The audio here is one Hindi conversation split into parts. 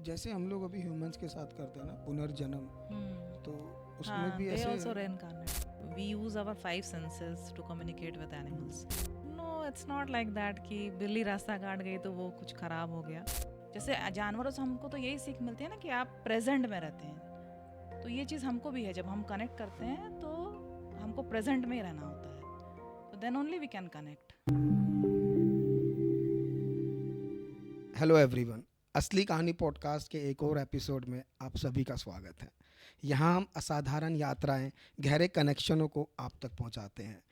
जैसे हम लोग अभी ह्यूमंस के साथ करते हैं ना पुनर्जन्म, तो उसमें भी they ऐसे also reincarnate. We use our five senses to communicate with animals. No, it's not like that कि बिल्ली रास्ता काट गई तो वो कुछ खराब हो गया. जैसे जानवरों से हमको तो यही सीख मिलती है ना कि आप प्रेजेंट में रहते हैं. तो ये चीज़ हमको भी है, जब हम कनेक्ट करते हैं तो हमको प्रेजेंट में ही रहना होता है. तो then only we can connect. Hello everyone, Asli Kahani podcast के एक और एपिसोड में आप सभी का स्वागत है। यहाँ हम असाधारण यात्राएं, गहरे कनेक्शनों को आप तक पहुँचाते हैं।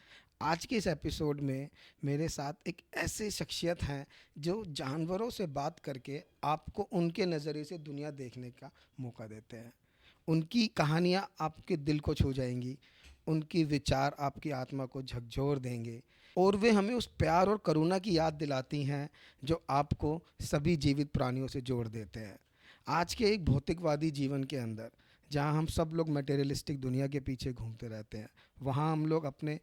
आज के इस एपिसोड में मेरे साथ एक ऐसे शख्सियत हैं जो जानवरों से बात करके आपको उनके नज़रिए से दुनिया देखने का मौका देते हैं। उनकी कहानियाँ आपके दिल को छू जाएंगी, उनकी विचार आपकी आत्मा को झकझोर देंगे और वे हमें उस प्यार और करुणा की याद दिलाती हैं जो आपको सभी जीवित प्राणियों से जोड़ देते हैं। आज के एक भौतिकवादी जीवन के अंदर, जहां हम सब लोग मटेरियलिस्टिक दुनिया के पीछे घूमते रहते हैं, वहां हम लोग अपने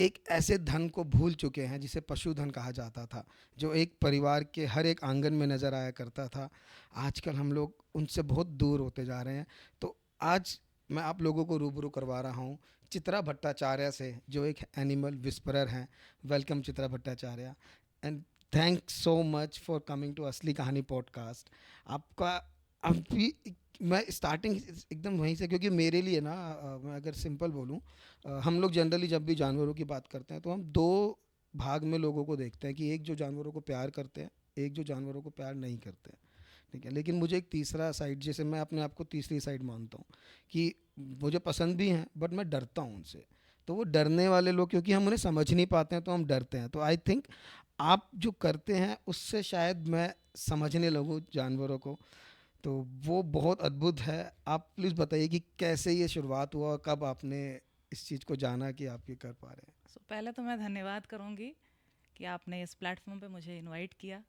एक ऐसे धन को भूल चुके हैं जिसे पशुधन कहा जाता था, जो एक परिवार के हर एक आंगन में नज़र आया करता था। आजकल हम लोग उनसे बहुत दूर होते जा रहे हैं। तो आज मैं आप लोगों को रूबरू करवा रहा हूँ चित्रा भट्टाचार्य से, जो एक एनिमल विस्परर हैं। Welcome Chitra Bhattacharya, and thanks so much for coming to Asli Kahani podcast. आपका अभी मैं स्टार्टिंग एकदम वहीं से, क्योंकि मेरे लिए ना मैं अगर सिंपल बोलूँ, हम लोग जनरली जब भी जानवरों की बात करते हैं तो हम दो भाग में लोगों को देखते हैं कि एक जो जानवरों को प्यार करते हैं, एक जो जानवरों को प्यार नहीं करते हैं। ठीक है, लेकिन मुझे एक तीसरा साइड, जैसे मैं अपने आप को तीसरी साइड मानता हूँ कि मुझे पसंद भी हैं बट मैं डरता हूँ उनसे। तो वो डरने वाले लोग, क्योंकि हम उन्हें समझ नहीं पाते हैं तो हम डरते हैं। तो आई थिंक आप जो करते हैं उससे शायद मैं समझने लगूँ जानवरों को, तो वो बहुत अद्भुत है। आप प्लीज़ बताइए कि कैसे ये शुरुआत हुआ, कब आपने इस चीज़ को जाना कि आप ये कर पा रहे हैं। सो पहले तो मैं धन्यवाद करूँगी कि आपने इस प्लेटफॉर्म पे मुझे इनवाइट किया.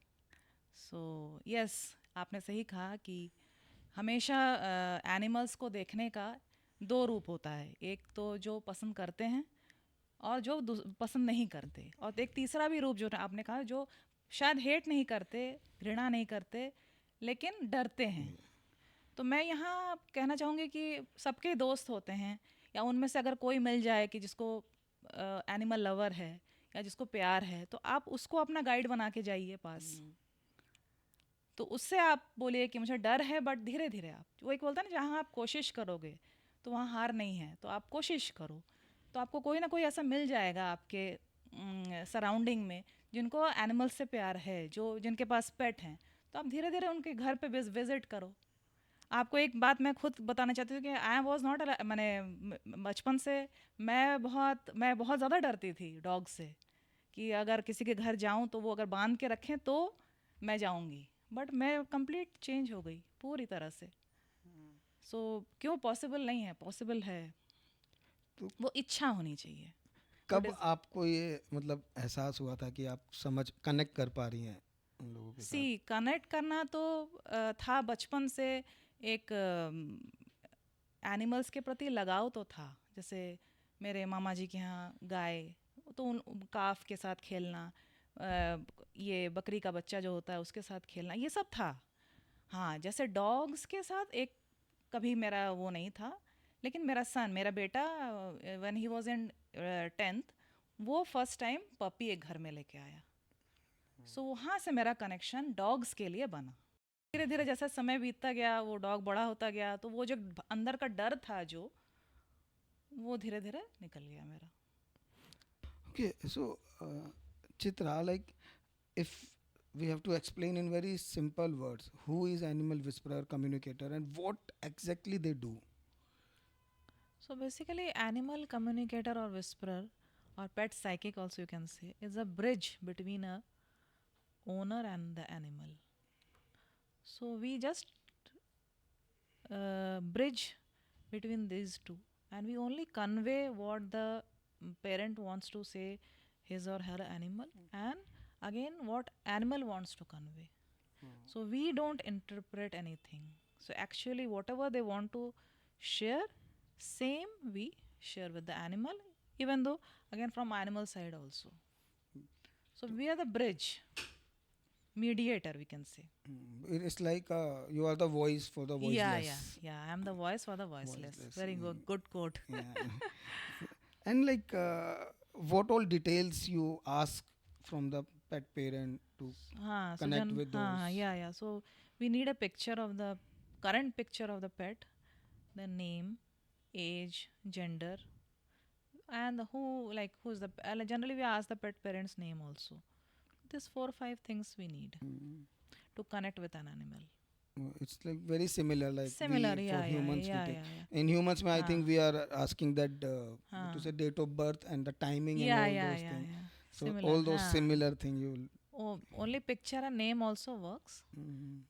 सो यस, आपने सही कहा कि हमेशा एनिमल्स को देखने का दो रूप होता है. एक तो जो पसंद करते हैं और जो पसंद नहीं करते, और एक तीसरा भी रूप जो आपने कहा, जो शायद हेट नहीं करते, घृणा नहीं करते, लेकिन डरते हैं. तो मैं यहाँ कहना चाहूँगी कि सबके दोस्त होते हैं, या उनमें से अगर कोई मिल जाए कि जिसको एनिमल लवर है या जिसको प्यार है, तो आप उसको अपना गाइड बना के जाइए पास. तो उससे आप बोलिए कि मुझे डर है, बट धीरे धीरे आप, वो एक बोलता है ना, जहाँ आप कोशिश करोगे तो वहाँ हार नहीं है. तो आप कोशिश करो, तो आपको कोई ना कोई ऐसा मिल जाएगा आपके सराउंडिंग में जिनको एनिमल्स से प्यार है, जो जिनके पास पेट हैं. तो आप धीरे धीरे उनके घर पे विजिट करो. आपको एक बात मैं खुद बताना चाहती हूँ कि आई वॉज नॉट, मैंने बचपन से मैं बहुत ज़्यादा डरती थी डॉग से, कि अगर किसी के घर जाऊँ तो वो अगर बांध के रखें तो मैं जाऊँगी. बट मैं कंप्लीट चेंज हो गई पूरी तरह से. सो क्यों पॉसिबल नहीं है? पॉसिबल है. तो वो इच्छा होनी चाहिए. वो कब आपको ये मतलब एहसास हुआ था कि आप समझ कनेक्ट कर पा रही हैं उन लोगों के सी साथ? कनेक्ट करना तो था बचपन से. एक एनिमल्स के प्रति लगाव तो था. जैसे मेरे मामा जी के यहाँ गाय, तो उन काफ के साथ खेलना, ये बकरी का बच्चा जो होता है उसके साथ खेलना, ये सब था. हाँ, जैसे डॉग्स के साथ एक कभी मेरा वो नहीं था. लेकिन मेरा बेटा, when he was in 10th, वो फर्स्ट टाइम पपी एक घर में लेके आया. सो वहाँ से मेरा कनेक्शन डॉग्स के लिए बना. धीरे धीरे जैसा समय बीतता गया, वो डॉग बड़ा होता गया, तो वो जो अंदर का डर था, जो वो धीरे धीरे निकल गया मेरा. Okay, so Chitra, like, if we have to explain in very simple words, who is animal whisperer, communicator, and what exactly they do? So basically, animal communicator or whisperer, or pet psychic also you can say, is a bridge between a owner and the animal. So we just bridge between these two, and we only convey what the parent wants to say his or her animal, and again what animal wants to convey. So we don't interpret anything. So actually whatever they want to share, same we share with the animal, even though again from animal side also. So we are the bridge. mediator, we can say. It's like you are the voice for the voiceless. Yeah, I am the voice for the voiceless. Voiceless, Very good quote. Yeah. And like, what all details you ask from the pet parent to हाँ, so connect with those? yeah. So we need a picture of the current picture of the pet, the name, age, gender, and who's the. Generally, we ask the pet parent's name also. These 4 or 5 things we need to connect with an animal. It's like very similar, like Similar, we for humans we take. yeah. In humans, I हाँ. think we are asking that हाँ. to say date of birth and the timing and Yeah, all yeah, those yeah, things. yeah. So Similar. all those हाँ. similar things you will. Oh, only picture and name also works.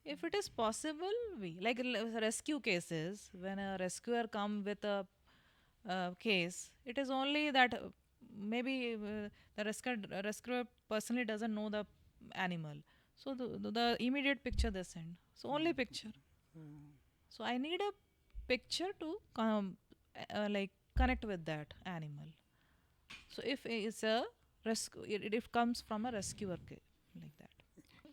If it is possible, we like rescue cases when a rescuer come with a case, it is only that maybe the rescuer personally doesn't know the animal, so the immediate picture they send. So only picture. So I need a picture to like connect with that animal. So if it's a rescue, it comes from a rescuer like that.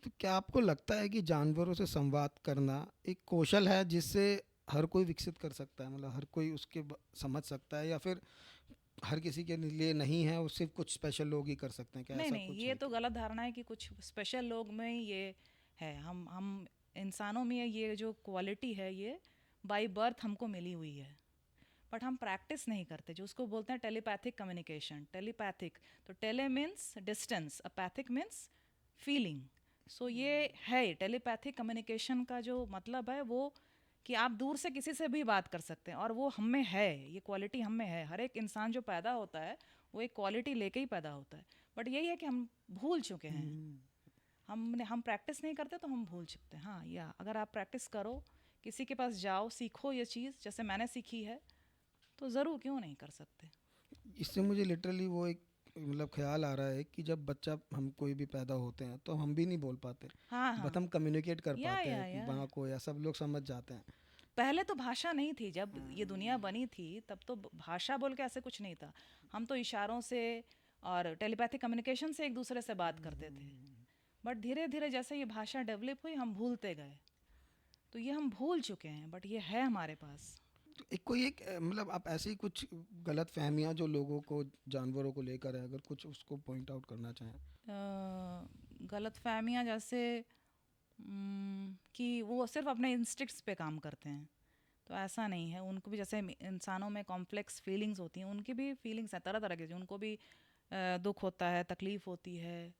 तो क्या आपको लगता है कि जानवरों से संवाद करना एक कौशल है जिससे हर कोई विकसित कर सकता है, मतलब हर कोई उसके समझ सकता है, या फिर हर किसी के लिए नहीं है, वो सिर्फ कुछ स्पेशल लोग ही कर सकते हैं? क्या नहीं ऐसा नहीं, कुछ ये है तो गलत धारणा है कि कुछ स्पेशल लोग में ही ये है। हम इंसानों में ये जो क्वालिटी है ये बाय बर्थ हमको मिली हुई है, बट हम प्रैक्टिस नहीं करते। जो उसको बोलते हैं टेलीपैथिक कम्युनिकेशन। टेलीपैथिक तो tele means distance, pathic means feeling. So ये है टेलीपैथिक कम्युनिकेशन का जो मतलब है वो कि आप दूर से किसी से भी बात कर सकते हैं, और वो हम में है, ये क्वालिटी हम में है। हर एक इंसान जो पैदा होता है वो एक क्वालिटी लेके ही पैदा होता है, बट यही है कि हम भूल चुके हैं। हम प्रैक्टिस नहीं करते तो हम भूल चुकते हैं। हाँ, या अगर आप प्रैक्टिस करो, किसी के पास जाओ, सीखो ये चीज़ जैसे मैंने सीखी है, तो ज़रूर क्यों नहीं कर सकते। इससे मुझे लिटरली वो एक मतलब ख्याल आ रहा है कि जब बच्चा हम कोई भी पैदा होते हैं तो हम भी नहीं बोल पाते, हाँ हाँ, बट हम कम्युनिकेट कर पाते या हैं वहाँ को, या सब लोग समझ जाते हैं। पहले तो भाषा नहीं थी, जब ये दुनिया बनी थी तब तो भाषा बोल के ऐसे कुछ नहीं था। हम तो इशारों से और टेलीपैथिक कम्युनिकेशन से एक दूसरे से बात करते थे, बट धीरे धीरे जैसे ये भाषा डेवलप हुई हम भूलते गए। तो ये हम भूल चुके हैं, बट ये है हमारे पास। एक कोई एक मतलब आप ऐसे ही कुछ गलत फहमियाँ जो लोगों को जानवरों को लेकर है, अगर कुछ उसको पॉइंट आउट करना चाहें? गलत फहमियाँ जैसे कि वो सिर्फ अपने इंस्टिक्ट्स पे काम करते हैं, तो ऐसा नहीं है। उनको भी जैसे इंसानों में कॉम्प्लेक्स फीलिंग्स होती हैं, उनकी भी फीलिंग्स हैं तरह तरह की। उनको भी दुख होता है, तकलीफ़ होती है,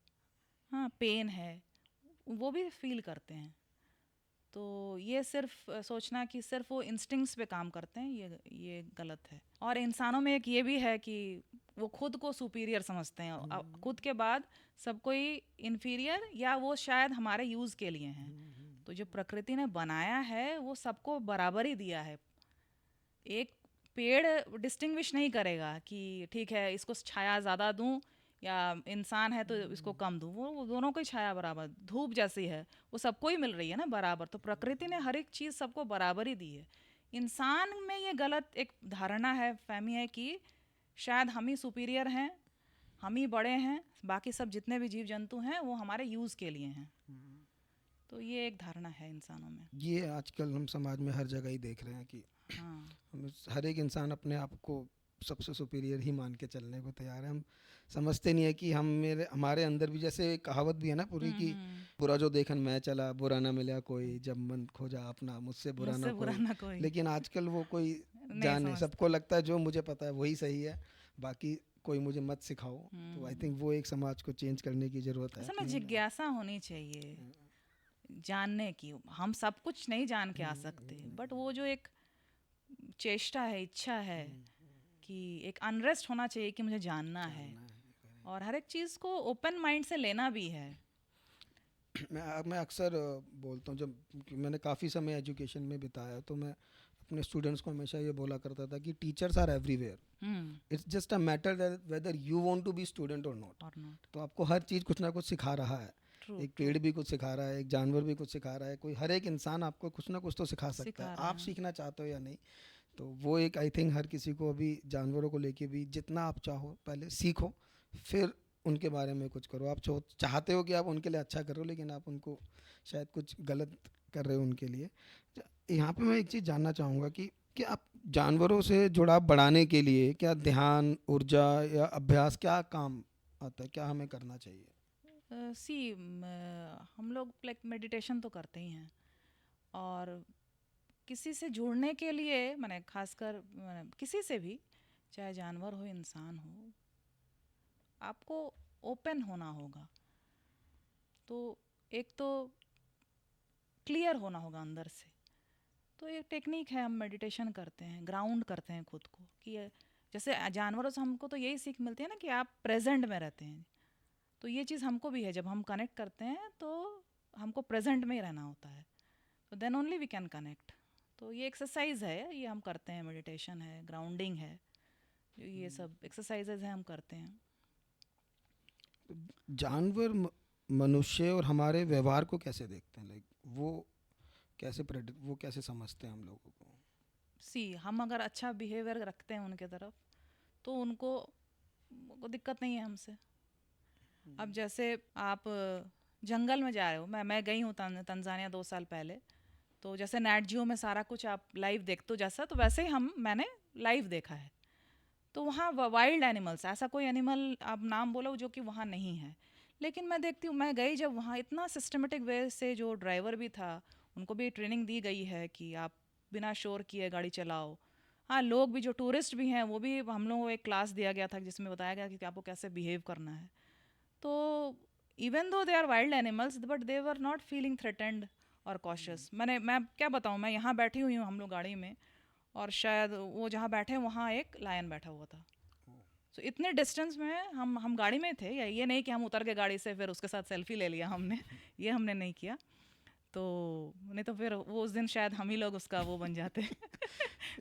हाँ, पेन है, वो भी फील करते हैं। तो ये सिर्फ सोचना कि सिर्फ वो इंस्टिंक्ट्स पे काम करते हैं, ये गलत है। और इंसानों में एक ये भी है कि वो खुद को सुपीरियर समझते हैं, खुद के बाद सब कोई इन्फीरियर, या वो शायद हमारे यूज़ के लिए हैं। तो जो प्रकृति ने बनाया है वो सबको बराबर ही दिया है। एक पेड़ डिस्टिंग्विश नहीं करेगा कि ठीक है इसको छाया ज़्यादा दूं, या इंसान है तो इसको कम दूं। वो दोनों की छाया बराबर, धूप जैसी है, वो सबको ही मिल रही है ना बराबर। तो प्रकृति ने हर एक चीज़ सबको बराबर ही दी है। इंसान में ये गलत एक धारणा है, फहमी है कि शायद हम ही सुपीरियर हैं, हम ही बड़े हैं, बाकी सब जितने भी जीव जंतु हैं वो हमारे यूज़ के लिए हैं। तो ये एक धारणा है इंसानों में। ये आजकल हम समाज में हर जगह ही देख रहे हैं कि हर एक इंसान अपने आप को सबसे सुपीरियर ही मान के चलने को तैयार है। हम समझते नहीं है कि हमारे अंदर भी, जैसे कहावत भी है ना पूरी की, बुरा जो देखन मैं चला, बुरा ना मिला कोई, जब मन खोजा अपना, मुझसे बुरा ना कोई। लेकिन आजकल वो कोई जाने, सबको लगता है जो मुझे पता है वही सही है, बाकी कोई मुझे मत सिखाओ। तो आई थिंक वो एक समाज को चेंज करने की ज़रूरत है। असल में जिज्ञासा होनी चाहिए जानने की। हम सब कुछ नहीं जान के आ सकते, बट वो जो एक चेष्टा है, इच्छा है कि एक अनरेस्ट होना चाहिए कि मुझे जानना है, और हर एक चीज़ को ओपन माइंड से लेना भी है। मैं अक्सर बोलता हूँ, जब मैंने काफ़ी समय एजुकेशन में बिताया, तो मैं अपने स्टूडेंट्स को हमेशा ये बोला करता था कि teachers are everywhere, it's just a matter whether you want to be student और नॉट। तो आपको हर चीज़ कुछ ना कुछ सिखा रहा है। एक पेड़ भी कुछ सिखा रहा है, एक जानवर भी कुछ सिखा रहा है, कोई हर एक इंसान आपको कुछ ना कुछ तो सिखा सकता है, आप सीखना चाहते हो या नहीं। तो वो एक आई थिंक हर किसी को अभी जानवरों को लेके भी जितना आप चाहो पहले सीखो, फिर उनके बारे में कुछ करो, आप चाहते हो कि आप उनके लिए अच्छा करो, लेकिन आप उनको शायद कुछ गलत कर रहे हो उनके लिए। यहाँ पे मैं एक चीज़ जानना चाहूँगा कि आप जानवरों से जुड़ाव बढ़ाने के लिए क्या ध्यान, ऊर्जा या अभ्यास क्या काम आता है, क्या हमें करना चाहिए? सी हम लोग लाइक मेडिटेशन तो करते ही हैं, और किसी से जुड़ने के लिए मैंने खासकर किसी से भी, चाहे जानवर हो इंसान हो, आपको ओपन होना होगा। तो एक तो क्लियर होना होगा अंदर से। तो एक टेक्निक है, हम मेडिटेशन करते हैं, ग्राउंड करते हैं खुद को, कि जैसे जानवरों से हमको तो यही सीख मिलती है ना कि आप प्रेजेंट में रहते हैं। तो ये चीज़ हमको भी है, जब हम कनेक्ट करते हैं तो हमको प्रेजेंट में ही रहना होता है, तो then only we can connect. तो ये एक्सरसाइज है, ये हम करते हैं, मेडिटेशन है, ग्राउंडिंग है, जो ये सब एक्सरसाइजेज हैं हम करते हैं। जानवर मनुष्य और हमारे व्यवहार को कैसे देखते हैं, लाइक वो कैसे प्रेडिक्ट, वो कैसे समझते हैं हम लोगों को? सी हम अगर अच्छा बिहेवियर रखते हैं उनके तरफ, तो उनको को दिक्कत नहीं है हमसे। अब जैसे आप जंगल में जा रहे हो, मैं गई हूँ तंजानिया 2 साल पहले। तो जैसे नेट जियो में सारा कुछ आप लाइव देखते हो जैसा, तो वैसे ही मैंने लाइव देखा है। तो वहाँ वाइल्ड एनिमल्स, ऐसा कोई एनिमल आप नाम बोलो जो कि वहाँ नहीं है। लेकिन मैं देखती हूँ, मैं गई जब वहाँ, इतना सिस्टमेटिक वे से जो ड्राइवर भी था, उनको भी ट्रेनिंग दी गई है कि आप बिना शोर किए गाड़ी चलाओ। हाँ, लोग भी जो टूरिस्ट भी हैं, वो भी हम लोगों को एक क्लास दिया गया था जिसमें बताया गया कि आपको कैसे बिहेव करना है। तो even though they are wild animals, but they were not feeling threatened और कॉशियस। मैं क्या बताऊँ, मैं यहाँ बैठी हुई हूँ हम लोग गाड़ी में, और शायद वो जहाँ बैठे वहाँ एक लायन बैठा हुआ था। सो इतने डिस्टेंस में हम गाड़ी में थे, या ये नहीं कि हम उतर के गाड़ी से फिर उसके साथ सेल्फी ले लिया हमने, ये हमने नहीं किया। तो नहीं तो फिर वो उस दिन शायद हम ही लोग उसका वो बन जाते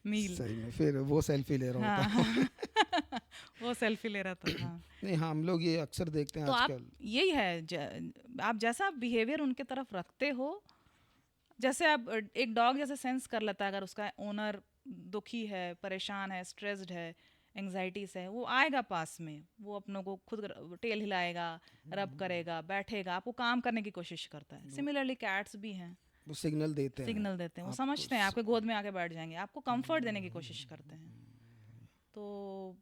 मील। सही में फिर वो सेल्फी ले रहा हाँ होता। हाँ वो सेल्फी ले रहा था, हाँ। नहीं हाँ, हम लोग ये अक्सर देखते हैं तो आप, आजकल। यही है आप जैसा बिहेवियर उनके तरफ रखते हो, जैसे आप एक डॉग जैसे सेंस कर लेता है, अगर उसका ओनर दुखी है, परेशान है, स्ट्रेस्ड है, एंग्जाइटी से है, वो आएगा पास में, वो अपनों को खुद टेल हिलाएगा, रब करेगा, बैठेगा, आपको काम करने की कोशिश करता है। सिमिलरली कैट्स भी हैं, वो सिग्नल देते हैं सिग्नल देते हैं, वो आपको समझते हैं, आपके गोद में आके बैठ जाएंगे, आपको कंफर्ट देने की कोशिश करते हैं। तो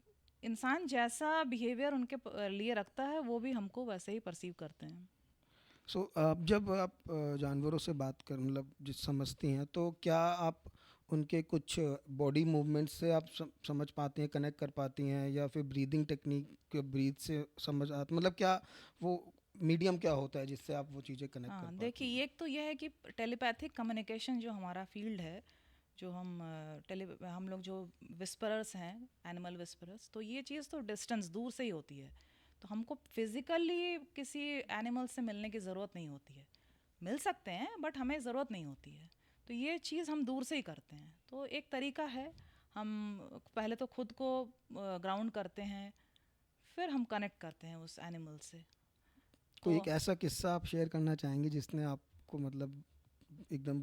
इंसान जैसा बिहेवियर उनके लिए रखता है, वो भी हमको वैसे ही परसीव करते हैं। सो जब आप जानवरों से बात कर मतलब जिस समझती हैं, तो क्या आप उनके कुछ बॉडी मूवमेंट्स से आप समझ पाती हैं, कनेक्ट कर पाती हैं, या फिर ब्रीदिंग टेक्निक के ब्रीथ से समझ आती, मतलब क्या वो मीडियम क्या होता है जिससे आप वो चीज़ें कनेक्ट कर हाँ, पाती देखिए, हैं? एक तो यह है कि टेलीपैथिक कम्युनिकेशन जो हमारा फील्ड है, जो हम लोग जो विस्परर्स हैं, एनिमल विस्परर्स, तो ये चीज़ तो डिस्टेंस दूर से ही होती है। तो हमको फिज़िकली किसी एनिमल से मिलने की ज़रूरत नहीं होती है। मिल सकते हैं, बट हमें ज़रूरत नहीं होती है। तो ये चीज़ हम दूर से ही करते हैं। तो एक तरीका है, हम पहले तो खुद को ग्राउंड करते हैं, फिर हम कनेक्ट करते हैं उस एनिमल से। कोई तो एक ऐसा किस्सा आप शेयर करना चाहेंगे जिसने आपको मतलब एकदम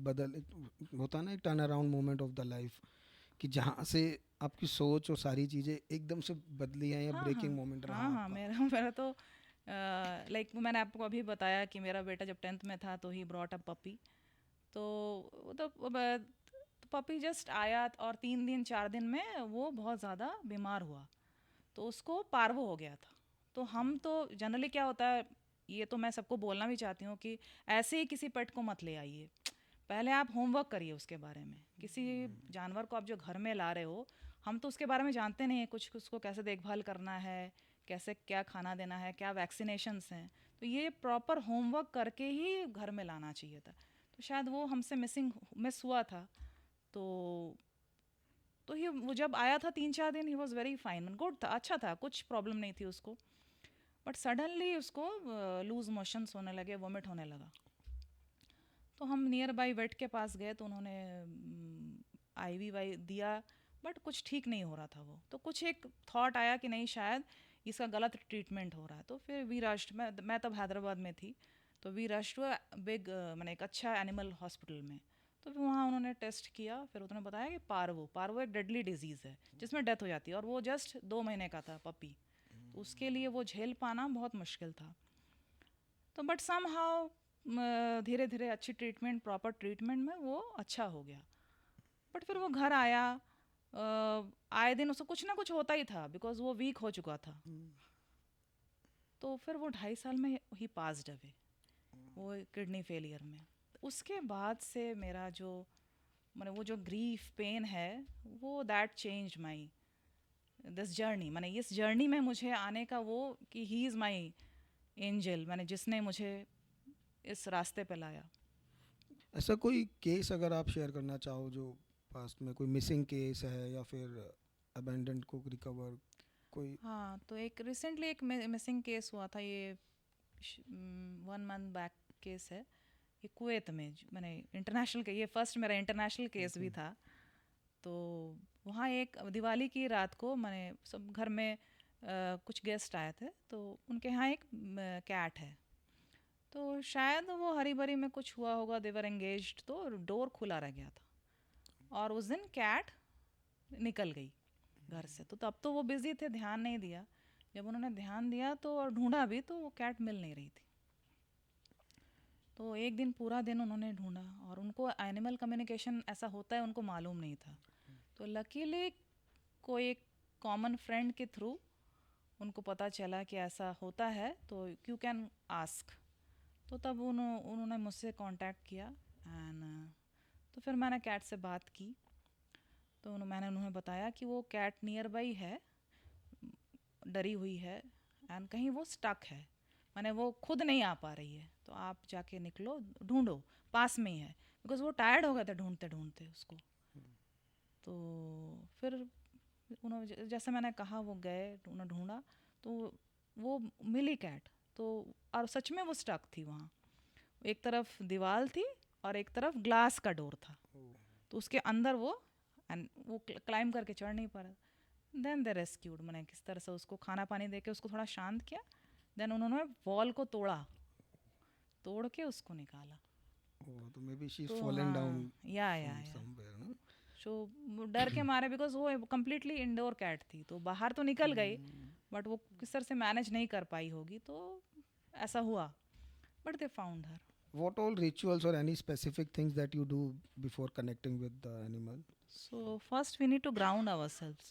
होता है ना, एक turn around moment of the life, कि जहाँ से आपकी सोच और सारी चीज़ें एकदम से बदली हैं, या हाँ हाँ ब्रेकिंग मोमेंट रहा हाँ हाँ, आपका? मेरा मेरा तो लाइक मैंने आपको अभी बताया कि मेरा बेटा जब 10th में था, तो ही ब्रॉट अप पपी। तो वो तो पपी जस्ट आया, और 3 दिन 4 दिन में वो बहुत ज़्यादा बीमार हुआ, तो उसको पार्वो हो गया था। तो हम तो जनरली क्या होता है, ये तो मैं सबको बोलना भी चाहती हूँ कि ऐसे ही किसी पेट को मत ले आइए। पहले आप होमवर्क करिए उसके बारे में। किसी जानवर को आप जो घर में ला रहे हो, हम तो उसके बारे में जानते नहीं हैं कुछ, उसको कैसे देखभाल करना है, कैसे क्या खाना देना है, क्या वैक्सीनेशंस हैं। तो ये प्रॉपर होमवर्क करके ही घर में लाना चाहिए था। तो शायद वो हमसे मिस हुआ था। तो ही वो जब आया था 3 4 दिन, he was very fine, good था, अच्छा था, कुछ प्रॉब्लम नहीं थी उसको। बट सडनली उसको लूज मोशंस होने लगे, वॉमिट होने लगा। तो हम नियर बाई वेट के पास गए, तो उन्होंने आईवी वाई दिया, बट कुछ ठीक नहीं हो रहा था वो। तो कुछ एक थॉट आया कि नहीं, शायद इसका गलत ट्रीटमेंट हो रहा है। तो फिर वी रश्ड, मैं तब हैदराबाद में थी, तो वी रश्ड बिग, मैंने एक अच्छा एनिमल हॉस्पिटल में। तो फिर वहाँ उन्होंने टेस्ट किया, फिर उन्होंने बताया कि पार्वो पार्वो एक डेडली डिजीज़ है जिसमें डेथ हो जाती है, और वो जस्ट 2 महीने का था पपी। तो उसके लिए वो झेल पाना बहुत मुश्किल था। तो बट सम हाउ धीरे धीरे अच्छी ट्रीटमेंट, प्रॉपर ट्रीटमेंट में वो अच्छा हो गया। बट फिर वो घर आया, आए दिन उसको कुछ ना कुछ होता ही था बिकॉज वो वीक हो चुका था। तो फिर वो 2.5 साल में ही पास्ड अवे, वो किडनी फेलियर में। उसके बाद से मेरा जो मैंने वो जो ग्रीफ पेन है वो that change my this journey. मैंने इस जर्नी में मुझे आने का वो कि ही इज़ माई एंजल, मैंने जिसने मुझे इस रास्ते पे लाया। ऐसा कोई केस अगर आप शेयर करना चाहो जो पास्ट में कोई मिसिंग केस है या फिर अबेंडेंट को रिकवर कोई। हाँ, तो एक रिसेंटली एक मिसिंग केस हुआ था, ये 1 मंथ बैक केस है। ये कुवैत में मैंने इंटरनेशनल के, ये फर्स्ट मेरा इंटरनेशनल केस भी था। तो वहाँ एक दिवाली की रात को मैंने सब घर में कुछ गेस्ट आए थे, तो उनके यहाँ एक कैट है। तो शायद वो हरी भरी में कुछ हुआ होगा, देवर एंगेज्ड, तो डोर खुला रह गया था और उस दिन कैट निकल गई घर से। तो तब तो वो बिज़ी थे, ध्यान नहीं दिया। जब उन्होंने ध्यान दिया तो और ढूंढा भी तो वो कैट मिल नहीं रही थी। तो एक दिन पूरा दिन उन्होंने ढूंढा और उनको एनिमल कम्युनिकेशन ऐसा होता है उनको मालूम नहीं था। तो लकीली कोई एक कॉमन फ्रेंड के थ्रू उनको पता चला कि ऐसा होता है, तो यू कैन आस्क। तो तब उन्होंने मुझसे कांटेक्ट किया एंड तो फिर मैंने कैट से बात की। तो मैंने उन्हें बताया कि वो कैट नियर बाई है, डरी हुई है एंड कहीं वो स्टक है, माने वो खुद नहीं आ पा रही है, तो आप जाके निकलो, ढूंढो, पास में ही है। बिकॉज वो टायर्ड हो गए थे ढूंढते ढूंढते उसको। तो फिर उन्होंने जैसे मैंने कहा वो गए, उन्होंने ढूंढा, तो वो मिली कैट। तो और सच में वो स्टक थी वहाँ, एक तरफ दीवार थी और एक तरफ ग्लास का डोर था। तो उसके अंदर वो एंड वो क्लाइम करके चढ़ नहीं पा रहा। देन दे रेस्क्यूड, मैंने किस तरह से उसको खाना पानी दे के उसको थोड़ा शांत किया। देन उन्होंने वॉल को तोड़ के उसको निकाला। तो मे बी शी इज तो फॉलन डाउन हाँ, या फ्रॉम समवेयर ना। सो डर के मारे, बिकॉज वो कम्प्लीटली इंडोर कैट थी, तो बाहर तो निकल गई बट वो किस तरह से मैनेज नहीं कर पाई होगी, तो ऐसा हुआ। But they found her. What all rituals or any specific things that you do before connecting with the animal? So first we need to ground ourselves.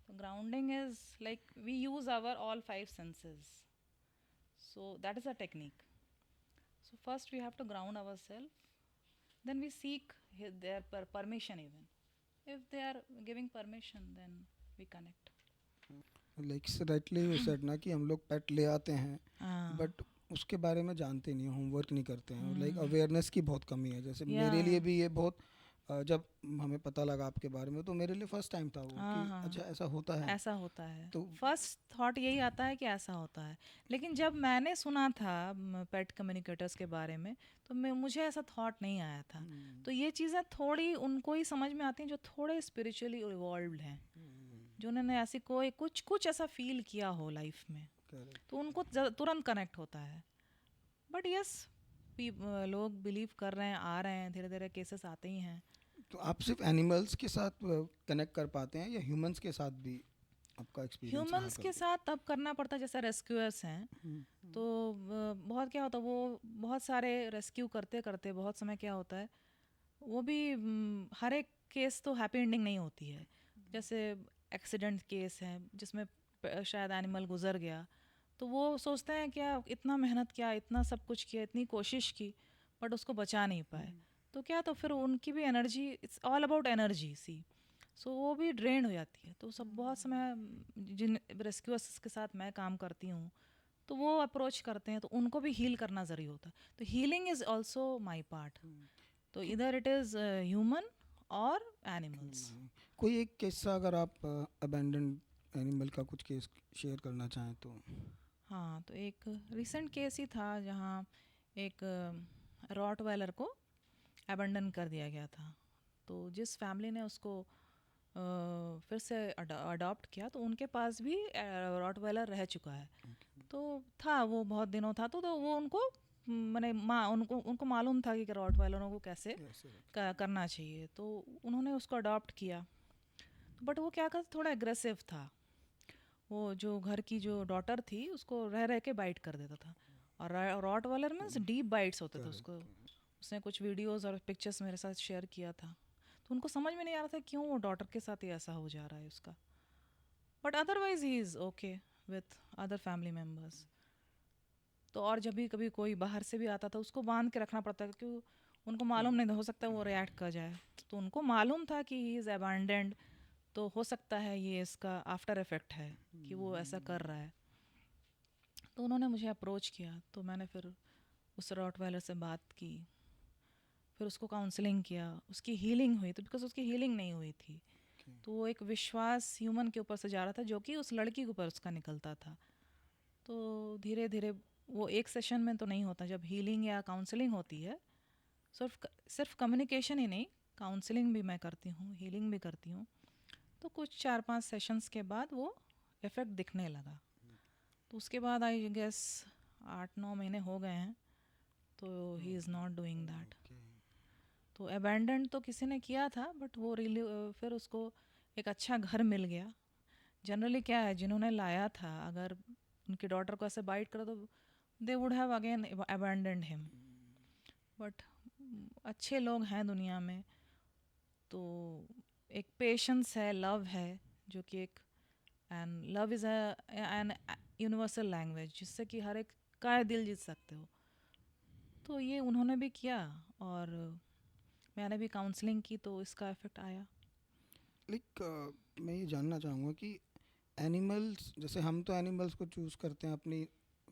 So grounding is like we use our all 5 senses. So that is a technique. So first we have to ground ourselves. Then we seek their permission even. If they are giving permission, then we connect. Like rightly you said ना कि हम लोग पेट ले आते हैं हाँ. बट उसके बारे में जानते नहीं, होमवर्क नहीं करते हैं, लाइक Hmm. अवेयरनेस की बहुत कमी है। जैसे मेरे लिए Yeah. भी ये बहुत जब हमें पता लगा आपके बारे में तो मेरे लिए फर्स्ट टाइम था वो हाँ कि हाँ, अच्छा ऐसा होता है। ऐसा होता है। तो फर्स्ट थॉट यही आता है कि ऐसा होता है। लेकिन जब मैंने सुना था पेट कम्युनिकेटर्स के बारे में, तो मुझे ऐसा थॉट नहीं आया था। तो ये चीज़ें थोड़ी उनको ही समझ में आती हैं जो थोड़े स्पिरिचुअली इवॉल्व्ड हैं, जो उन्होंने ऐसी कोई कुछ कुछ ऐसा फील किया हो लाइफ में, तो उनको तुरंत कनेक्ट होता है। बट यस, लोग बिलीव कर रहे हैं, आ रहे हैं, धीरे धीरे केसेस आते ही हैं। तो आप सिर्फ एनिमल्स के साथ कनेक्ट कर पाते हैं या ह्यूमंस के साथ भी आपका एक्सपीरियंस रहा ह्यूमंस के कभी? साथ तब करना पड़ता है, जैसे रेस्क्यूअर्स हैं। तो बहुत क्या होता है, वो बहुत सारे रेस्क्यू करते करते बहुत समय क्या होता है, वो भी हर एक केस तो हैप्पी एंडिंग नहीं होती है। जैसे एक्सीडेंट केस है जिसमें शायद एनिमल गुजर गया, तो वो सोचते हैं क्या इतना मेहनत किया, इतना सब कुछ किया, इतनी कोशिश की, बट उसको बचा नहीं पाए। तो क्या, तो फिर उनकी भी energy, it's all about energy see, so वो भी ड्रेन हो जाती है। तो सब बहुत समय जिन रेस्क्यूअर्स के साथ मैं काम करती हूँ, तो वो अप्रोच करते हैं, तो उनको भी हील करना ज़रूरी होता है। तो healing is also my part. तो इधर इट इज़ ह्यूमन और एनिमल्स। कोई एक किस्सा अगर आप अबैंडन एनिमल का कुछ केस शेयर करना चाहें तो। हाँ, तो एक रिसेंट केस ही था जहाँ एक रॉटवाइलर को अबंडन कर दिया गया था। तो जिस फैमिली ने उसको फिर से अडॉप्ट किया, तो उनके पास भी रॉटवाइलर रह चुका है। तो था, वो बहुत दिनों था, तो वो उनको मैंने उनको उनको मालूम था कि रॉटवाइलरों को कैसे करना चाहिए। तो उन्होंने उसको अडॉप्ट किया। बट वो क्या कर, थोड़ा एग्रेसिव था। वो जो घर की जो डॉटर थी उसको रह रह के बाइट कर देता था। और रॉट वालर मीन्स डीप बाइट्स होते थे उसको। करेक्ट। उसने कुछ वीडियोस और पिक्चर्स मेरे साथ शेयर किया था। तो उनको समझ में नहीं आ रहा था क्यों वो डॉटर के साथ ही ऐसा हो जा रहा है उसका। But otherwise he is okay with other family members. तो और जब भी कभी कोई बाहर से भी आता था उसको बांध के रखना पड़ता था, क्योंकि उनको मालूम नहीं था, हो सकता है वो रिएक्ट कर जाए। तो उनको मालूम था कि ही इज़ अबैंडेंड, तो हो सकता है ये इसका आफ्टर इफेक्ट है कि वो ऐसा कर रहा है। तो उन्होंने मुझे अप्रोच किया, तो मैंने फिर उस रॉटवाइलर से बात की, फिर उसको काउंसलिंग किया, उसकी हीलिंग हुई। तो बिकॉज उसकी हीलिंग नहीं हुई थी, तो वो एक विश्वास ह्यूमन के ऊपर से जा रहा था जो कि उस लड़की के ऊपर उसका निकलता था। तो धीरे धीरे, वो एक सेशन में तो नहीं होता। जब हीलिंग या काउंसलिंग होती है, सिर्फ कम्युनिकेशन ही नहीं, काउंसलिंग भी मैं करती हूँ, हीलिंग भी करती हूँ। तो कुछ 4-5 सेशंस के बाद वो इफ़ेक्ट दिखने लगा। तो उसके बाद आई गेस 8-9 महीने हो गए हैं, तो ही इज़ नॉट डूइंग दैट। तो अबैंडन तो किसी ने किया था, बट वो रिली फिर उसको एक अच्छा घर मिल गया। जनरली क्या है, जिन्होंने लाया था अगर उनकी डॉटर को ऐसे बाइट करो तो they would have again abandoned him. But अच्छे लोग हैं दुनिया में, तो एक पेशेंस है, लव है, जो कि एक, and love is an universal language जिससे कि हर एक का दिल जीत सकते हो। तो ये उन्होंने भी किया, और मैंने भी काउंसलिंग की, तो इसका इफ़ेक्ट आया। लाइक मैं ये जानना चाहूँगा कि एनिमल्स, जैसे हम तो एनिमल्स को चूज़ करते हैं अपनी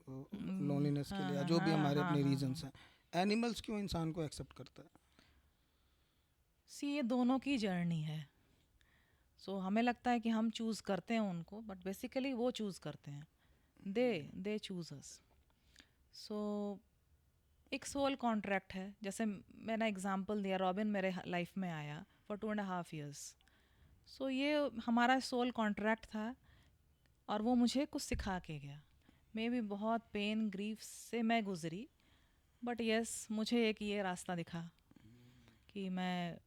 लोनलीनेस के हाँ लिए या हाँ जो भी हाँ हमारे हाँ अपने हाँ रीजंस हाँ। हैं, एनिमल्स क्यों इंसान को एक्सेप्ट करता है? सी, ये दोनों की जर्नी है। सो हमें लगता है कि हम चूज़ करते हैं उनको, बट बेसिकली वो चूज़ करते हैं। दे चूज अस। सो एक सोल कॉन्ट्रैक्ट है। जैसे मैंने एग्जांपल दिया, रॉबिन मेरे लाइफ में आया फॉर 2.5 years। सो ये हमारा सोल कॉन्ट्रैक्ट था, और वो मुझे कुछ सिखा के गया। मे भी बहुत पेन ग्रीफ से मैं गुजरी, बट यस मुझे एक ये रास्ता दिखा कि मैं,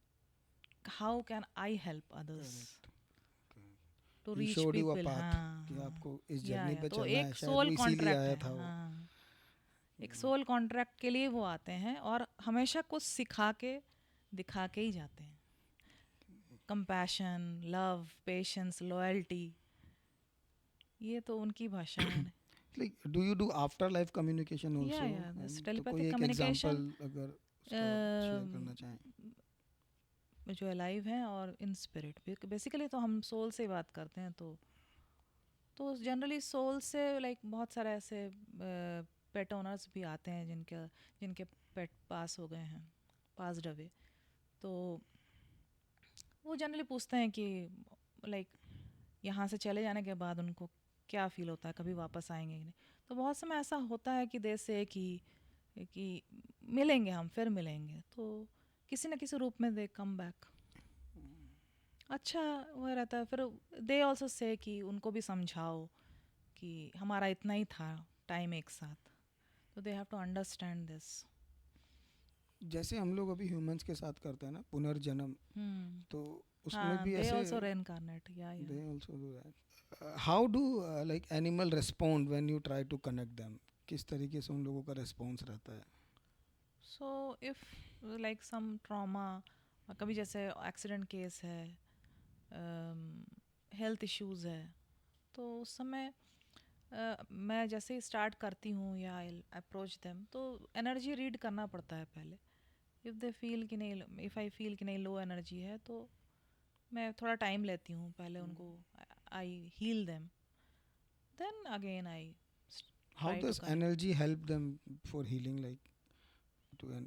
how can I help others correct. To he reach showed you a people. Path हाँ कि हाँ। आपको इस या जर्नी पे तो चलना है, एक शायद सोल वो इसीलिए कॉन्ट्रैक्ट आया है। था वो। हाँ, एक सोल कॉन्ट्रैक्ट के लिए वो आते हैं, और हमेशा कुछ सिखा के दिखा के ही जाते हैं। कंपैशन, लव, पेशेंस, लॉयल्टी, ये तो उनकी भाषा है। Like do you do after life communication also? या दिस तो कोई टेलीपैथिक एक कम्युनिकेशन, एग्जांपल अगर उसका शेयर करना चाहें। जो अलाइव हैं और इन स्पिरिट। बेसिकली तो हम सोल से बात करते हैं। तो जनरली सोल से लाइक बहुत सारे ऐसे पेट ओनर्स भी आते हैं जिनके जिनके पेट पास हो गए हैं, पास्ड अवे। तो वो जनरली पूछते हैं कि लाइक यहाँ से चले जाने के बाद उनको क्या फ़ील होता है, कभी वापस आएंगे कि नहीं। तो बहुत समय ऐसा होता है कि से कि मिलेंगे, हम फिर मिलेंगे। तो किसी न किसी रूप में दे कम बैक। अच्छा वो रहता है। फिर दे ऑल्सो से कि उनको भी समझाओ कि हमारा इतना ही था टाइम एक साथ, तो they have to understand this. जैसे हम लोग अभी ह्यूमंस के साथ करते हैं ना पुनर्जन्म, हम्म। तो उसमें हाँ, भी दे ऐसे ऑल्सो रेनकार्नेट। या they also do that. How do like animal respond when you try to connect them? किस तरीके से उन लोगों का रिस्पॉन्स रहता है? So if like some trauma, कभी जैसे एक्सीडेंट केस है, हेल्थ इश्यूज है, तो उस समय मैं जैसे ही स्टार्ट करती हूँ या आई अप्रोच देम, तो एनर्जी रीड करना पड़ता है पहले। इफ़ दे फील कि नहीं, इफ़ आई फील कि नहीं लो एनर्जी है, तो मैं थोड़ा टाइम लेती हूँ पहले उनको, I heal them, then again I How try to does connect. energy help them for healing, like to an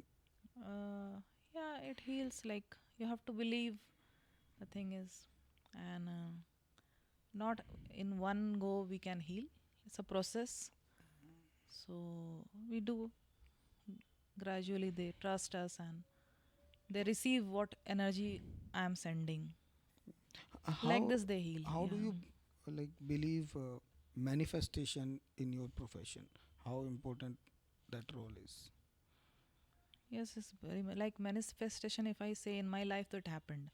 Yeah, it heals. Like you have to believe the thing is, and not in one go we can heal. It's a process. So we do gradually. They trust us and they receive what energy I am sending. Like how this, they heal. how do Yeah. you like believe manifestation in your profession? How important that role is? Yes, it's very like manifestation. If I say in my life that happened,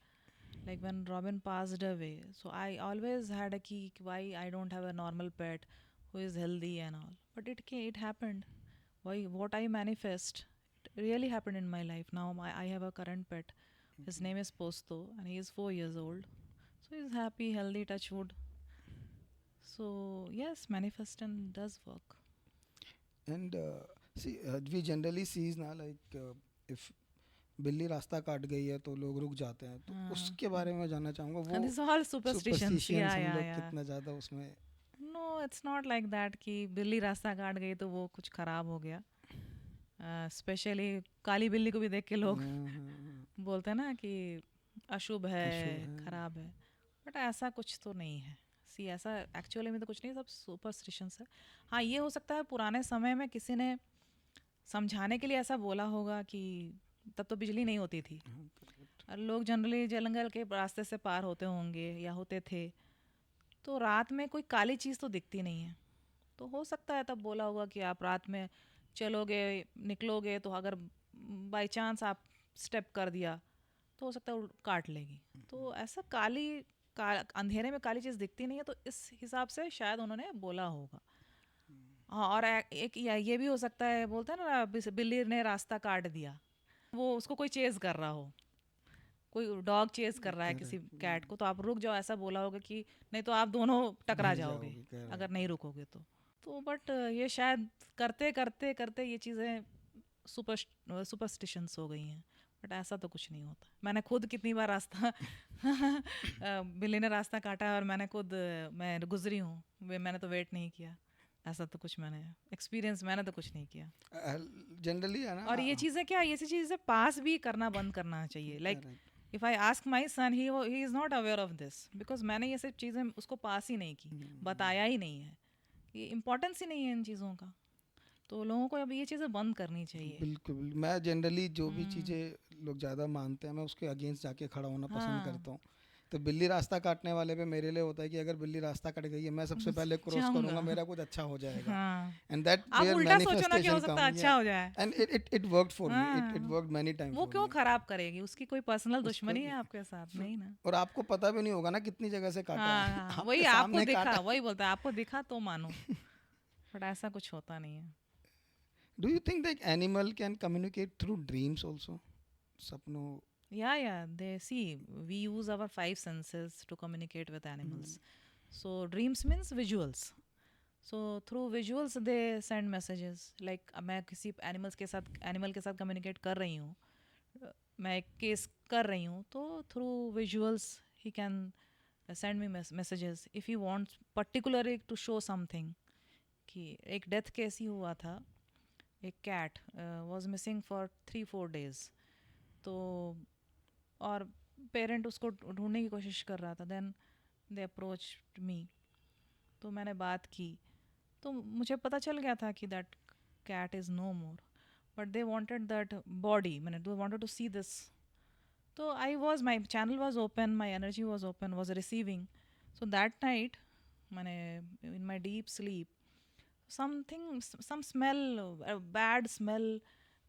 like when Robin passed away. So I always had a key why I don't have a normal pet who is healthy and all. But it happened. Why what I manifest, it really happened in my life. Now I have a current pet. His name is Posto, and he is 4 years old. So he's happy, healthy, touch wood. So yes, manifesting does work. And see, we generally sees ना like if बिल्ली रास्ता काट गई है तो लोग रुक जाते हैं, तो उसके बारे में जानना चाहूँगा And वो this is all superstitions. Superstitions Yeah, हम yeah, लोग yeah. कितना ज़्यादा उसमें No, it's not like that कि बिल्ली रास्ता काट गई तो वो कुछ खराब हो गया. स्पेशली काली बिल्ली को भी देख के लोग बोलते हैं ना कि अशुभ है, खराब है. बट ऐसा कुछ तो नहीं है. सी ऐसा एक्चुअली में तो कुछ नहीं, सब सुपरस्टिशंस है. हाँ, ये हो सकता है पुराने समय में किसी ने समझाने के लिए ऐसा बोला होगा कि तब तो बिजली नहीं होती थी और लोग जनरली जंगल के रास्ते से पार होते होंगे या होते थे, तो रात में कोई काली चीज़ तो दिखती नहीं है. तो हो सकता है तब बोला होगा कि आप रात में चलोगे, निकलोगे, तो अगर बाय चांस आप स्टेप कर दिया तो हो सकता है वो काट लेगी. तो ऐसा अंधेरे में काली चीज़ दिखती नहीं है, तो इस हिसाब से शायद उन्होंने बोला होगा. हाँ, और एक ये भी हो सकता है, बोलते हैं ना बिल्ली ने रास्ता काट दिया, वो उसको कोई चेज़ कर रहा हो, कोई डॉग चेज़ कर रहा है किसी कैट को, तो आप रुक जाओ, ऐसा बोला होगा कि नहीं तो आप दोनों टकरा जाओगे अगर नहीं रुकोगे तो बट ये शायद करते करते करते ये चीज़ें सुपरस्टिशंस हो गई हैं. बट ऐसा तो कुछ नहीं होता. मैंने खुद कितनी बार रास्ता बिल्ली ने रास्ता काटा है और मैंने खुद मैं गुजरी हूँ, मैंने तो वेट नहीं किया. ऐसा तो कुछ मैंने तो कुछ नहीं किया. जनरली है ना. और ये चीज़ें क्या, ये चीज़ें पास भी करना बंद करना चाहिए. Like if I ask my son, he is not aware of this, because मैंने ये सब चीज़ें उसको पास ही नहीं की, बताया ही नहीं है. ये इम्पोर्टेंस ही नहीं है इन चीज़ों का. तो लोगों को अब ये चीज़ें बंद करनी चाहिए. बिल्कुल. मैं जनरली जो भी चीज़ें लोग ज़्यादा मानते हैं मैं उसके अगेंस्ट जाके खड़ा होना पसंद करता हूँ. तो बिल्ली रास्ता काटने वाले पे मेरे लिए होता है कि अगर बिल्ली रास्ता कट गई है मैं सबसे पहले क्रॉस करूंगा, मेरा कुछ अच्छा हो जाएगा. एंड दैट आप उल्टा सोचो ना कि हो सकता है अच्छा हो जाए. And it worked for me, it worked many times. वो क्यों खराब करेगी, उसकी कोई पर्सनल दुश्मनी है आपके साथ? नहीं ना. और आपको पता भी नहीं होगा ना कितनी जगह से काटा है. वही आपको दिखा, वही बोलता है आपको दिखा तो मानो. बट ऐसा कुछ होता नहीं है. Do you think that animal can communicate through dreams also? सपनों. Yeah, they see, we use our 5 senses to communicate with animals. So dreams means visuals. So through visuals they send messages. Like मैं किसी एनिमल के साथ communicate कर रही हूँ, मैं एक केस कर रही हूँ, तो through visuals he can send me messages. If he wants particularly to show something, कि एक डेथ केस ही हुआ था, एक cat was missing for 3-4 days. तो और पेरेंट उसको ढूंढने की कोशिश कर रहा था. देन दे अप्रोच मी, तो मैंने बात की, तो मुझे पता चल गया था कि that cat is no more, but they wanted that body, मैंने they wanted to see this. तो my channel was open, my energy was open, was receiving. So that night मैंने in my deep sleep some smell, a bad smell,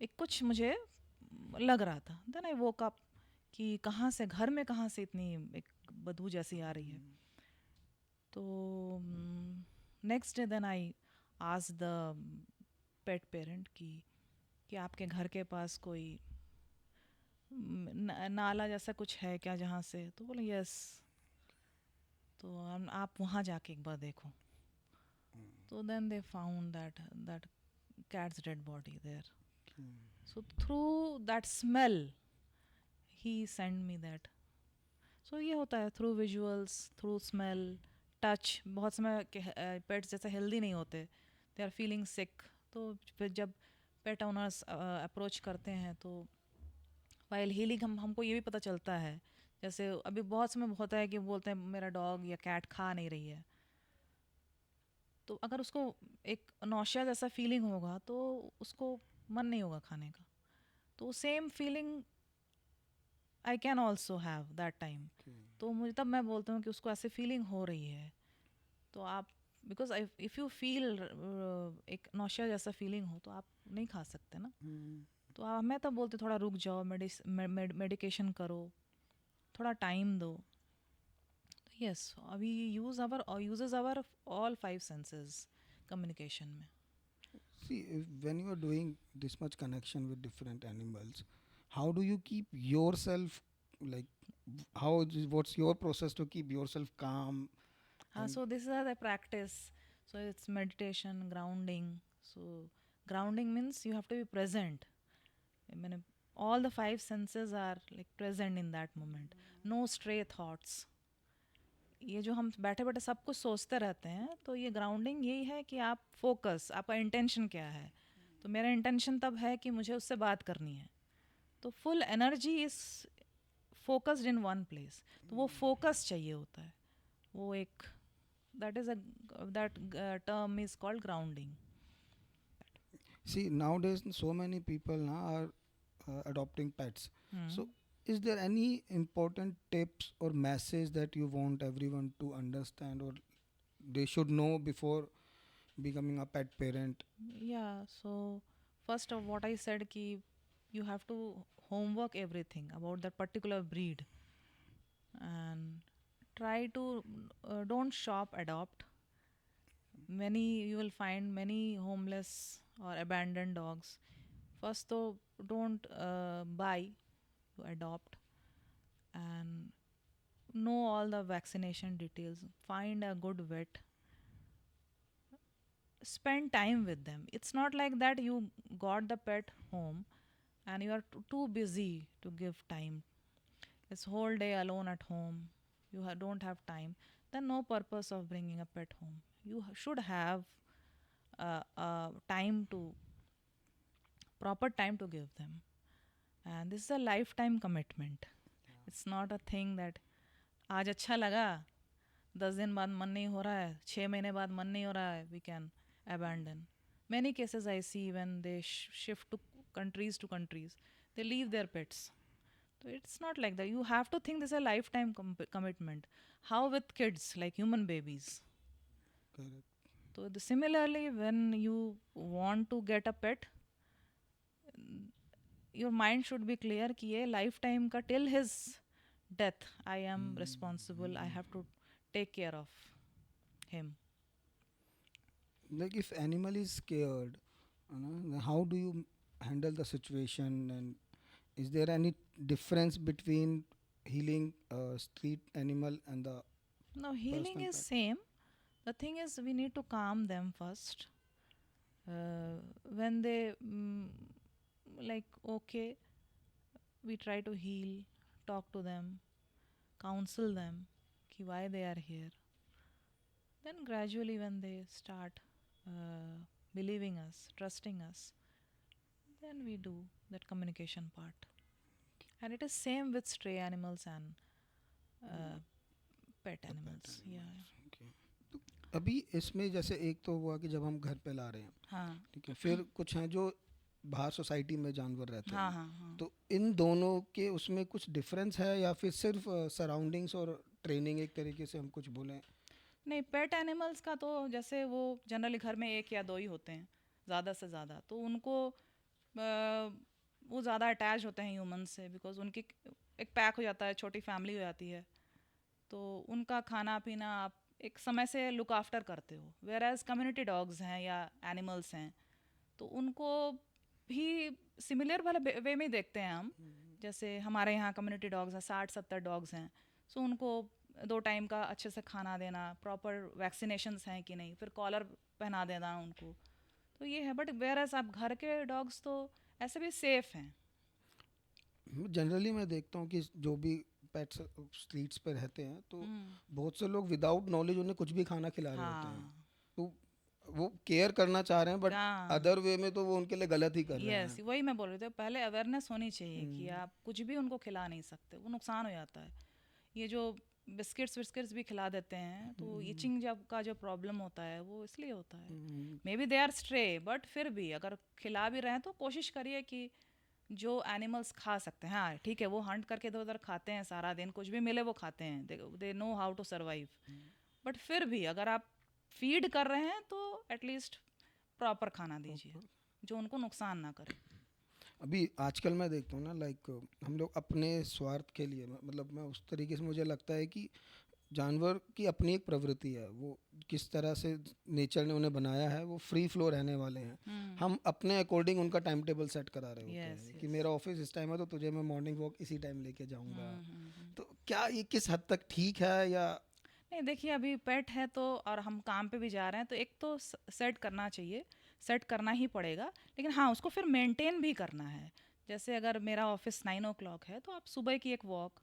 एक कुछ मुझे लग रहा था. देन आई वोक अप कि कहाँ से, घर में कहाँ से इतनी एक बदबू जैसी आ रही है. तो next day then I asked the pet parent कि आपके घर के पास कोई नाला जैसा कुछ है क्या जहाँ से? तो बोले यस. तो आप वहाँ जाके एक बार देखो. So then they found that cat's dead body there. So through that smell, he sent me that. So ये होता है through visuals, through smell, touch. बहुत समय पेट्स जैसे हेल्दी नहीं होते, they are feeling sick. तो फिर जब पेट ओनर्स अप्रोच करते हैं तो while healing हमको ये भी पता चलता है. जैसे अभी बहुत समय होता है कि बोलते हैं मेरा डॉग या कैट खा नहीं रही है, तो अगर उसको एक नौशिया जैसा फीलिंग होगा तो उसको मन नहीं होगा खाने का. तो same feeling I can also have that time. तो मुझे तब मैं बोलता हूँ कि उसको ऐसे फीलिंग हो रही है, तो आप बिकॉज इफ़ यू फील एक नौशिया जैसा फीलिंग हो तो आप नहीं खा सकते ना. तो मैं तब बोलते थोड़ा रुक जाओ, मेडिकेशन करो, थोड़ा टाइम दो. Yes, we uses our all five senses communication में. See, when you are doing this much connection with different animals, how do you keep yourself like what's your process to keep yourself calm and So this is how I practice. So it's meditation, grounding. So grounding means you have to be present. I mean, all the five senses are like present in that moment. No stray thoughts. ये जो हम बैठे बैठे सब कुछ सोचते रहते हैं, तो ये ग्राउंडिंग यही है कि आप फोकस, आपका इंटेंशन क्या है. तो मेरा इंटेंशन तब है कि मुझे उससे बात करनी है, तो full energy is focused in one place. तो वो फोकस चाहिए होता है. वो एक that term is called grounding. see nowadays so many people now are adopting pets. So is there any important tips or message that you want everyone to understand or they should know before becoming a pet parent? Yeah, so first of what I said ki you have to homework everything about that particular breed, and try to don't shop, adopt. Many you will find many homeless or abandoned dogs. First though, don't buy, you adopt, and know all the vaccination details. Find a good vet, spend time with them. It's not like that you got the pet home and you are too busy to give time. It's whole day alone at home, you don't have time, then no purpose of bringing a pet home. You should have time to proper time to give them, and this is a lifetime commitment. It's not a thing that आज अच्छा लगा, 10 दिन बाद मन नहीं हो रहा है, 6 महीने बाद मन नहीं हो रहा है, we can abandon. Many cases I see when they shift to countries, they leave their pets. So it's not like that. You have to think this is a lifetime commitment. How with kids, like human babies? Correct. So similarly, when you want to get a pet, your mind should be clear कि ये lifetime का till his death I am responsible. I have to take care of him. Like if animal is scared, then how do you handle the situation, and is there any difference between healing a street animal and the No, healing personal is pet? same. The thing is we need to calm them first. When they like okay, we try to heal, talk to them, counsel them ki why they are here. Then gradually when they start believing us, trusting us, then we do that communication part. And it is same with stray animals and pet The pet animals. Yeah. animals. Okay. तो अभी इसमें जैसे एक तो हुआ कि जब हम घर पे ला रहे हैं, हाँ ठीक है, फिर कुछ हैं जो बाहर सोसाइटी में जानवर रहते हाँ हैं. हाँ हाँ. तो इन दोनों के उसमें कुछ डिफरेंस है या फिर सिर्फ सराउंडिंग्स और ट्रेनिंग एक तरीके से हम कुछ बोलें? नहीं, पेट एनिमल्स का तो जैसे वो जनरली घर में एक या दो ही होते हैं ज़्यादा से ज़्यादा, तो उनको वो ज़्यादा अटैच होते हैं ह्यूमन से, बिकॉज उनकी एक पैक हो जाता है, छोटी फैमिली हो जाती है, तो उनका खाना पीना आप एक समय से लुक आफ्टर करते हो. वेयर एज कम्युनिटी डॉग्स हैं या एनिमल्स हैं, तो उनको भी सिमिलर वाले वे में देखते हैं हम. जैसे हमारे यहाँ कम्युनिटी डॉग्स हैं, 60-70 डॉग्स हैं, सो उनको 2 टाइम का अच्छे से खाना देना, प्रॉपर वैक्सीनेशंस हैं कि नहीं, फिर कॉलर पहना देना उनको, तो ये है. बट वेयर एज आप घर के डॉग्स तो ऐसे भी सेफ हैं. जनरली मैं देखता हूँ कि जो भी पेट्स स्ट्रीट्स पे रहते हैं तो बहुत से लोग विदाउट नॉलेज उन्हें कुछ भी खाना खिला रहे होते हैं. हाँ तो वो केयर करना चाह रहे हैं बट हाँ. अदर वे में तो वो उनके लिए गलत ही कर रहे यस, हैं. वही मैं बोल रही थी, पहले अवेयरनेस होनी चाहिए कि आप कुछ भी उनको खिला नहीं सकते, वो नुकसान हो जाता है. ये जो बिस्किट्स विस्किट्स भी खिला देते हैं, तो इचिंग जब का जो प्रॉब्लम होता है वो इसलिए होता है. Maybe they are stray, but फिर भी अगर खिला भी रहे हैं तो कोशिश करिए कि जो एनिमल्स खा सकते हैं. हाँ ठीक है, वो हंट करके इधर उधर खाते हैं सारा दिन, कुछ भी मिले वो खाते हैं, they know how to survive. But फिर भी अगर आप फीड कर रहे हैं तो एटलीस्ट प्रॉपर खाना दीजिए जो उनको नुकसान ना करे. अभी आजकल मैं देखता हूँ ना, लाइक हम लोग अपने स्वार्थ के लिए, मतलब मैं उस तरीके से, मुझे लगता है कि जानवर की अपनी एक प्रवृत्ति है, वो किस तरह से नेचर ने उन्हें बनाया है, वो फ्री फ्लो रहने वाले हैं। हम अपने अकॉर्डिंग उनका टाइम टेबल सेट करा रहे होते यस हैं कि यस। मेरा ऑफिस इस टाइम है तो तुझे मैं मॉर्निंग वॉक इसी टाइम लेके जाऊंगा। हम्म। तो क्या ये किस हद तक ठीक है, या नहीं देखिए, अभी पेट है तो और हम काम पे भी जा रहे हैं तो एक तो सेट करना चाहिए, सेट करना ही पड़ेगा। लेकिन हाँ, उसको फिर मेंटेन भी करना है। जैसे अगर मेरा ऑफिस 9 o'clock है तो आप सुबह की एक वॉक,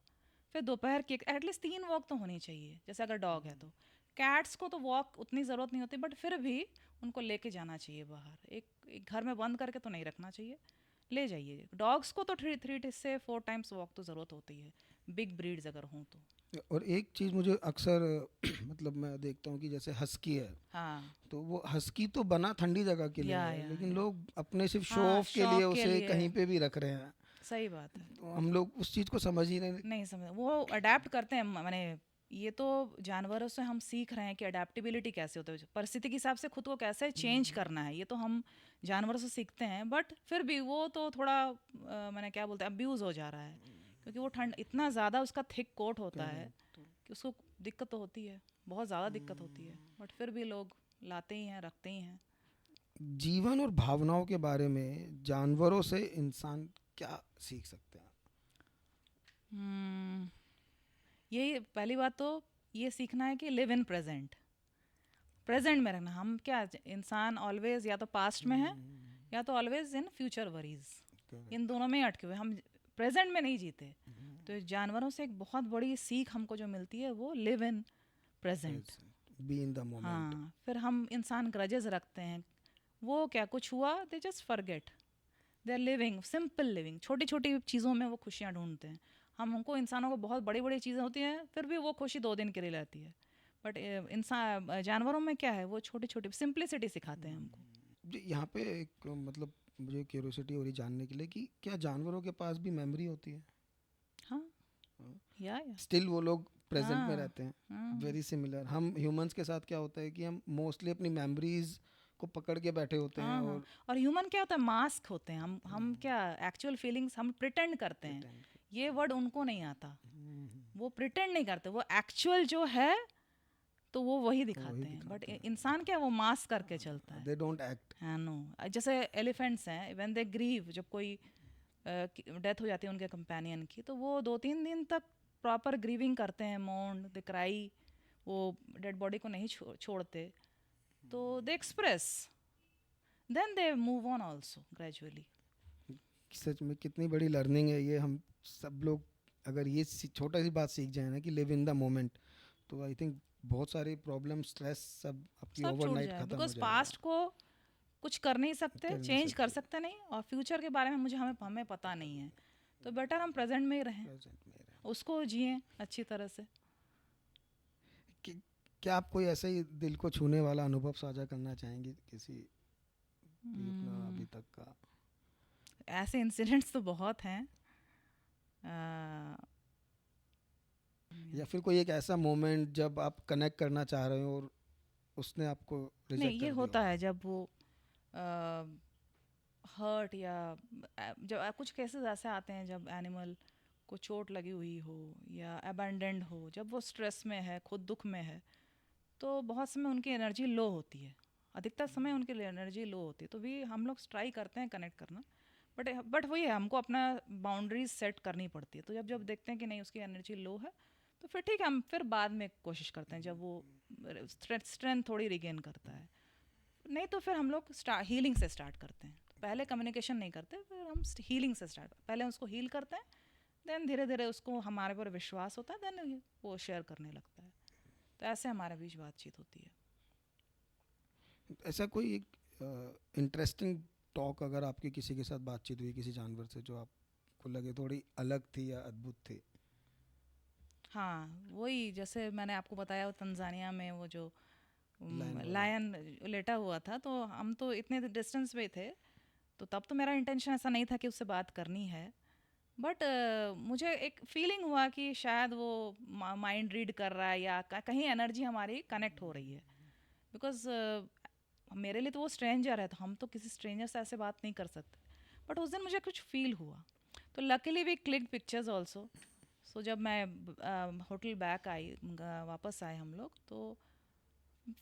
फिर दोपहर की एक, एटलीस्ट 3 वॉक तो होनी चाहिए। जैसे अगर डॉग है तो, कैट्स को तो वॉक उतनी ज़रूरत नहीं होती, बट फिर भी उनको लेके जाना चाहिए बाहर। एक घर में बंद करके तो नहीं रखना चाहिए, ले जाइए। डॉग्स को तो 3 से 4 टाइम्स वॉक तो ज़रूरत होती है, बिग ब्रीड्स अगर हों तो। और एक चीज़ मुझे अक्सर मतलब मैं देखता हूँ कि जैसे हस्की है, हाँ, तो वो हस्की तो बना ठंडी जगह के लिए है, लेकिन या लोग अपने सिर्फ शो हाँ, ऑफ के लिए शौक के उसे लिए। कहीं पे भी रख रहे हैं। सही बात है। तो हम लोग उस चीज़ को समझ ही नहीं। नहीं समझ, वो अडेप्ट करते हैं, माने ये तो जानवरों से हम सीख रहे हैं कि अडेप्टेबिलिटी कैसे होता है, परिस्थिति के हिसाब से खुद को कैसे चेंज करना है, ये तो हम जानवरों से सीखते हैं। बट फिर भी वो तो थोड़ा मैंने क्या बोलते हैं, अब्यूज़ हो जा रहा है, क्योंकि वो ठंड इतना ज़्यादा उसका थिक कोट होता है कि उसको दिक्कत तो होती है, बहुत ज़्यादा दिक्कत होती है। बट फिर भी लोग लाते ही हैं, रखते ही हैं। जीवन और भावनाओं के बारे में जानवरों से इंसान क्या सीख सकते हैं? हम्म, यही पहली बात तो ये सीखना है कि लिव इन प्रेजेंट, प्रेजेंट में रहना। हम क्या, इंसान ऑलवेज या तो पास्ट में है या तो ऑलवेज इन फ्यूचर वरीज, इन दोनों में ही अटके हुए हम, प्रेजेंट में नहीं जीते। तो जानवरों से एक बहुत बड़ी सीख हमको जो मिलती है वो live in present. Be in the moment. हाँ, फिर हम इंसान ग्रजेस रखते हैं, वो क्या कुछ हुआ they just forget, they are living simple living, छोटी छोटी चीज़ों में वो खुशियाँ ढूंढते हैं। हम उनको, इंसानों को बहुत बड़ी बड़ी चीज़ें होती हैं, फिर भी वो खुशी 2 दिन के लिए रहती है। बट इंसान जानवरों में क्या है, वो छोटी छोटी सिंप्लिसिटी सिखाते हैं हमको। यहाँ पे एक मतलब मुझे क्यूरियोसिटी हो रही जानने के लिए कि क्या जानवरों के पास भी मेमोरी होती है? हाँ, या स्टिल वो लोग प्रेजेंट में हाँ रहते हैं? हाँ वेरी सिमिलर। हम ह्यूमंस के साथ क्या होता है कि हम मोस्टली अपनी मेमोरीज को पकड़ के बैठे होते हैं हाँ हाँ। और और ह्यूमन क्या होता है, मास्क होते हैं हम क्या, एक्चुअल फीलिंग्स हम प्रिटेंड करते हैं। pretend ये वर्ड उनको नहीं आता, हम्म, वो प्रिटेंड नहीं करते, वो एक्चुअल जो है तो वो वही वही दिखाते हैं। बट दिखाते इंसान क्या, वो मास्क करके चलता हैं, है। They don't act. हाँ नो, जैसे एलिफेंट्स हैं, व्हेन दे ग्रीव, जब कोई डेथ हो जाती है उनके कंपेनियन की, तो वो 2-3 दिन तक प्रॉपर ग्रीविंग करते हैं, मौन, दे क्राई, वो डेड बॉडी को नहीं छोड़ते, तो they express, then they move on also gradually. सच में कितनी बड़ी लर्निंग है ये। हम सब लोग अगर ये छोटा सी बात सीख जाए ना कि लिव इन द मोमेंट, तो आई थिंक बहुत सारी प्रॉब्लम, स्ट्रेस सब आपकी सब छूट ओवरनाइट जाए, खत्म हो बिकॉज जाएगा। पास्ट को कुछ कर नहीं सकते, कर नहीं चेंज कर सकते। सकते नहीं, और फ्यूचर के बारे में हमें पता नहीं है। तो बेटर हम प्रेजेंट में ही रहें, प्रेजेंट में रहे। उसको जिएं अच्छी तरह से। कि, क्या आप कोई ऐसा ही दिल को छूने वाला अनुभव साझा करना चाहेंगे किसी भी अपना हम्म, अभी तक का? ऐसे इंसिडेंट्स तो बहुत हैं। अ, या फिर कोई एक ऐसा मोमेंट जब आप कनेक्ट करना चाह रहे हो और उसने आपको नहीं, रिजेक्ट ये कर दिया होता हो? है जब वो हर्ट या जब कुछ केसेस ऐसे आते हैं जब एनिमल को चोट लगी हुई हो या अबैंडन्ड हो, जब वो स्ट्रेस में है, खुद दुख में है, तो बहुत समय उनकी एनर्जी लो होती है, अधिकतर समय उनकी एनर्जी लो होती है। तो भी हम लोग ट्राई करते हैं कनेक्ट करना, बट वही है, हमको अपना बाउंड्रीज सेट करनी पड़ती है। तो जब जब देखते हैं कि नहीं उसकी एनर्जी लो है, तो फिर ठीक है, हम फिर बाद में कोशिश करते हैं जब वो स्ट्रेंथ थोड़ी रिगेन करता है। नहीं तो फिर हम लोग हीलिंग से स्टार्ट करते हैं। तो पहले कम्युनिकेशन नहीं करते, फिर हम हीलिंग से स्टार्ट, पहले उसको हील करते हैं, देन धीरे धीरे उसको हमारे पर विश्वास होता है, देन वो शेयर करने लगता है। तो ऐसे हमारे बीच बातचीत होती है। ऐसा कोई एक इंटरेस्टिंग टॉक अगर आपकी किसी के साथ बातचीत हुई किसी जानवर से जो आपको लगे थोड़ी अलग थी या अद्भुत थी? हाँ, वही जैसे मैंने आपको बताया, वो तंजानिया में वो जो लाइन वाला। लायन लेटा हुआ था, तो हम तो इतने डिस्टेंस पे थे, तो तब तो मेरा इंटेंशन ऐसा नहीं था कि उससे बात करनी है। बट मुझे एक फीलिंग हुआ कि शायद वो माइंड रीड कर रहा है या कहीं एनर्जी हमारी कनेक्ट हो रही है। बिकॉज मेरे लिए तो वो स्ट्रेंजर है, तो हम तो किसी स्ट्रेंजर से ऐसे बात नहीं कर सकते। बट उस दिन मुझे कुछ फील हुआ, तो luckily we click pictures also. So जब मैं होटल बैक आई, वापस आए हम लोग, तो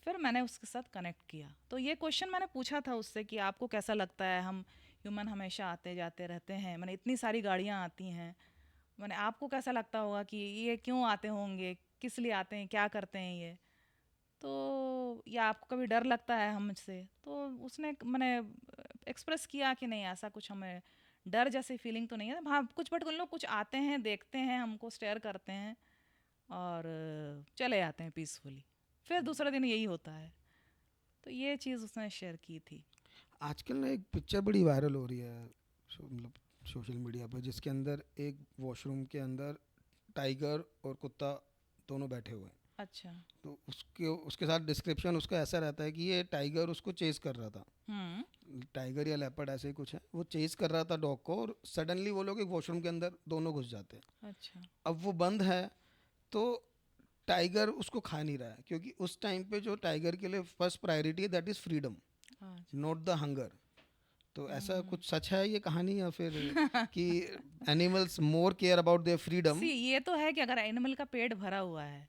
फिर मैंने उसके साथ कनेक्ट किया। तो ये क्वेश्चन मैंने पूछा था उससे कि आपको कैसा लगता है, हम ह्यूमन हमेशा आते जाते रहते हैं, मैंने इतनी सारी गाड़ियाँ आती हैं, मैंने आपको कैसा लगता होगा कि ये क्यों आते होंगे, किस लिए आते हैं, क्या करते हैं ये, तो या आपको कभी डर लगता है हमसे। तो उसने मैंने एक्सप्रेस किया कि नहीं, ऐसा कुछ हमें डर जैसी फीलिंग तो नहीं है, हाँ कुछ, बट उन लोग कुछ आते हैं, देखते हैं हमको, स्टेयर करते हैं और चले जाते हैं पीसफुली, फिर दूसरा दिन यही होता है। तो ये चीज़ उसने शेयर की थी। आजकल ना एक पिक्चर बड़ी वायरल हो रही है मतलब सोशल मीडिया पर, जिसके अंदर एक वॉशरूम के अंदर टाइगर और कुत्ता दोनों बैठे हुए हैं। अच्छा। तो उसके उसके साथ डिस्क्रिप्शन उसका ऐसा रहता है कि ये टाइगर उसको चेज़ कर रहा था, हम्म। टाइगर या लेपर्ड ऐसे ही कुछ है, वो चेज़ कर रहा था डॉग को, और सडनली वो लोग एक वॉशरूम के अंदर दोनों घुस जाते हैं। अच्छा। अब वो बंद है, तो टाइगर उसको खा नहीं रहा है, क्योंकि उस टाइम पे जो टाइगर के लिए फर्स्ट प्रायोरिटी है दैट इज़ फ्रीडम, अच्छा। Not the hunger. तो ऐसा हम्म। कुछ सच है ये कहानी, या फिर कि animals more care about their freedom? See, ये तो है कि अगर एनिमल का पेट भरा हुआ है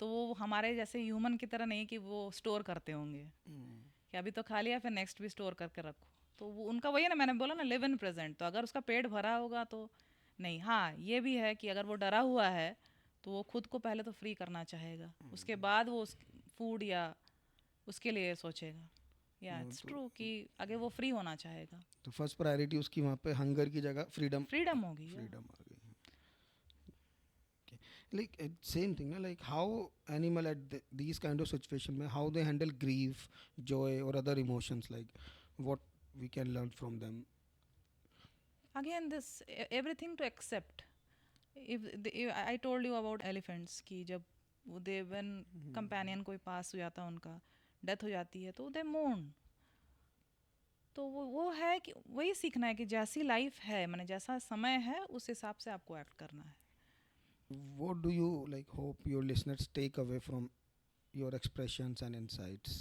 तो वो हमारे जैसे ह्यूमन की तरह नहीं कि वो स्टोर करते होंगे कि अभी तो खा लिया फिर नेक्स्ट भी स्टोर करके रखो। तो वो उनका वही है ना, मैंने बोला ना, लिव इन प्रेजेंट। तो अगर उसका पेट भरा होगा तो नहीं। हाँ ये भी है कि अगर वो डरा हुआ है तो वो खुद को पहले तो फ्री करना चाहेगा, उसके बाद वो उस फूड या उसके लिए सोचेगा। या इट्स तो, ट्रू कि आगे वो फ्री होना चाहेगा। तो फर्स्ट प्रायोरिटी उसकी वहाँ पे हंगर की जगह फ्रीडम, फ्रीडम होगी या। फ्रीडम आ गई। Like same thing ना, like how animal at these kind of situation में how they handle grief, joy or other emotions, like what we can learn from them. Again this everything to accept. if I told you about elephants कि जब वो दे when companion कोई पास हो जाता है, उनका डेथ हो जाती है, तो दे mourn। तो वो है कि वही सीखना है कि जैसी लाइफ है, मैंने जैसा समय है उस हिसाब से आपको एक्ट करना है। What do you like hope your listeners take away from your expressions and insights?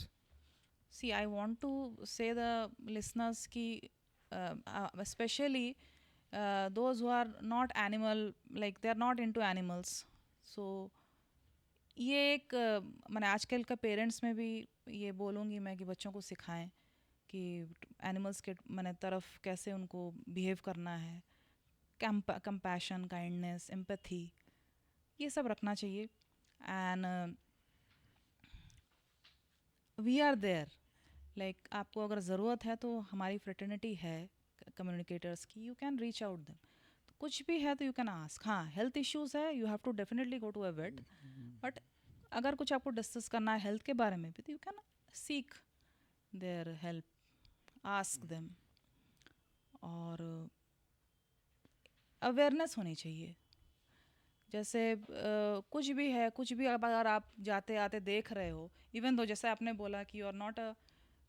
See I want to say the listeners की specially those who are not animal, like they are not into animals, so ये एक मैंने आजकल का पेरेंट्स में भी ये बोलूँगी मैं कि बच्चों को सिखाएं कि एनिमल्स के मैंने तरफ कैसे उनको बिहेव करना है, कंपैशन, काइंडनेस, एम्पैथी, ये सब रखना चाहिए। And we are there, like आपको अगर ज़रूरत है तो हमारी फ्रेटर्निटी है कम्युनिकेटर्स की, you can reach out them. तो कुछ भी है तो यू कैन आस्क। हाँ हेल्थ इश्यूज़ है, you have to definitely go to a vet, but अगर कुछ आपको डिस्कस करना है हेल्थ के बारे में भी तो you can seek their help, ask them. और अवेयरनेस होनी चाहिए। जैसे कुछ भी है, कुछ भी अब अगर आप जाते आते देख रहे हो, इवन दो जैसे आपने बोला कि you are not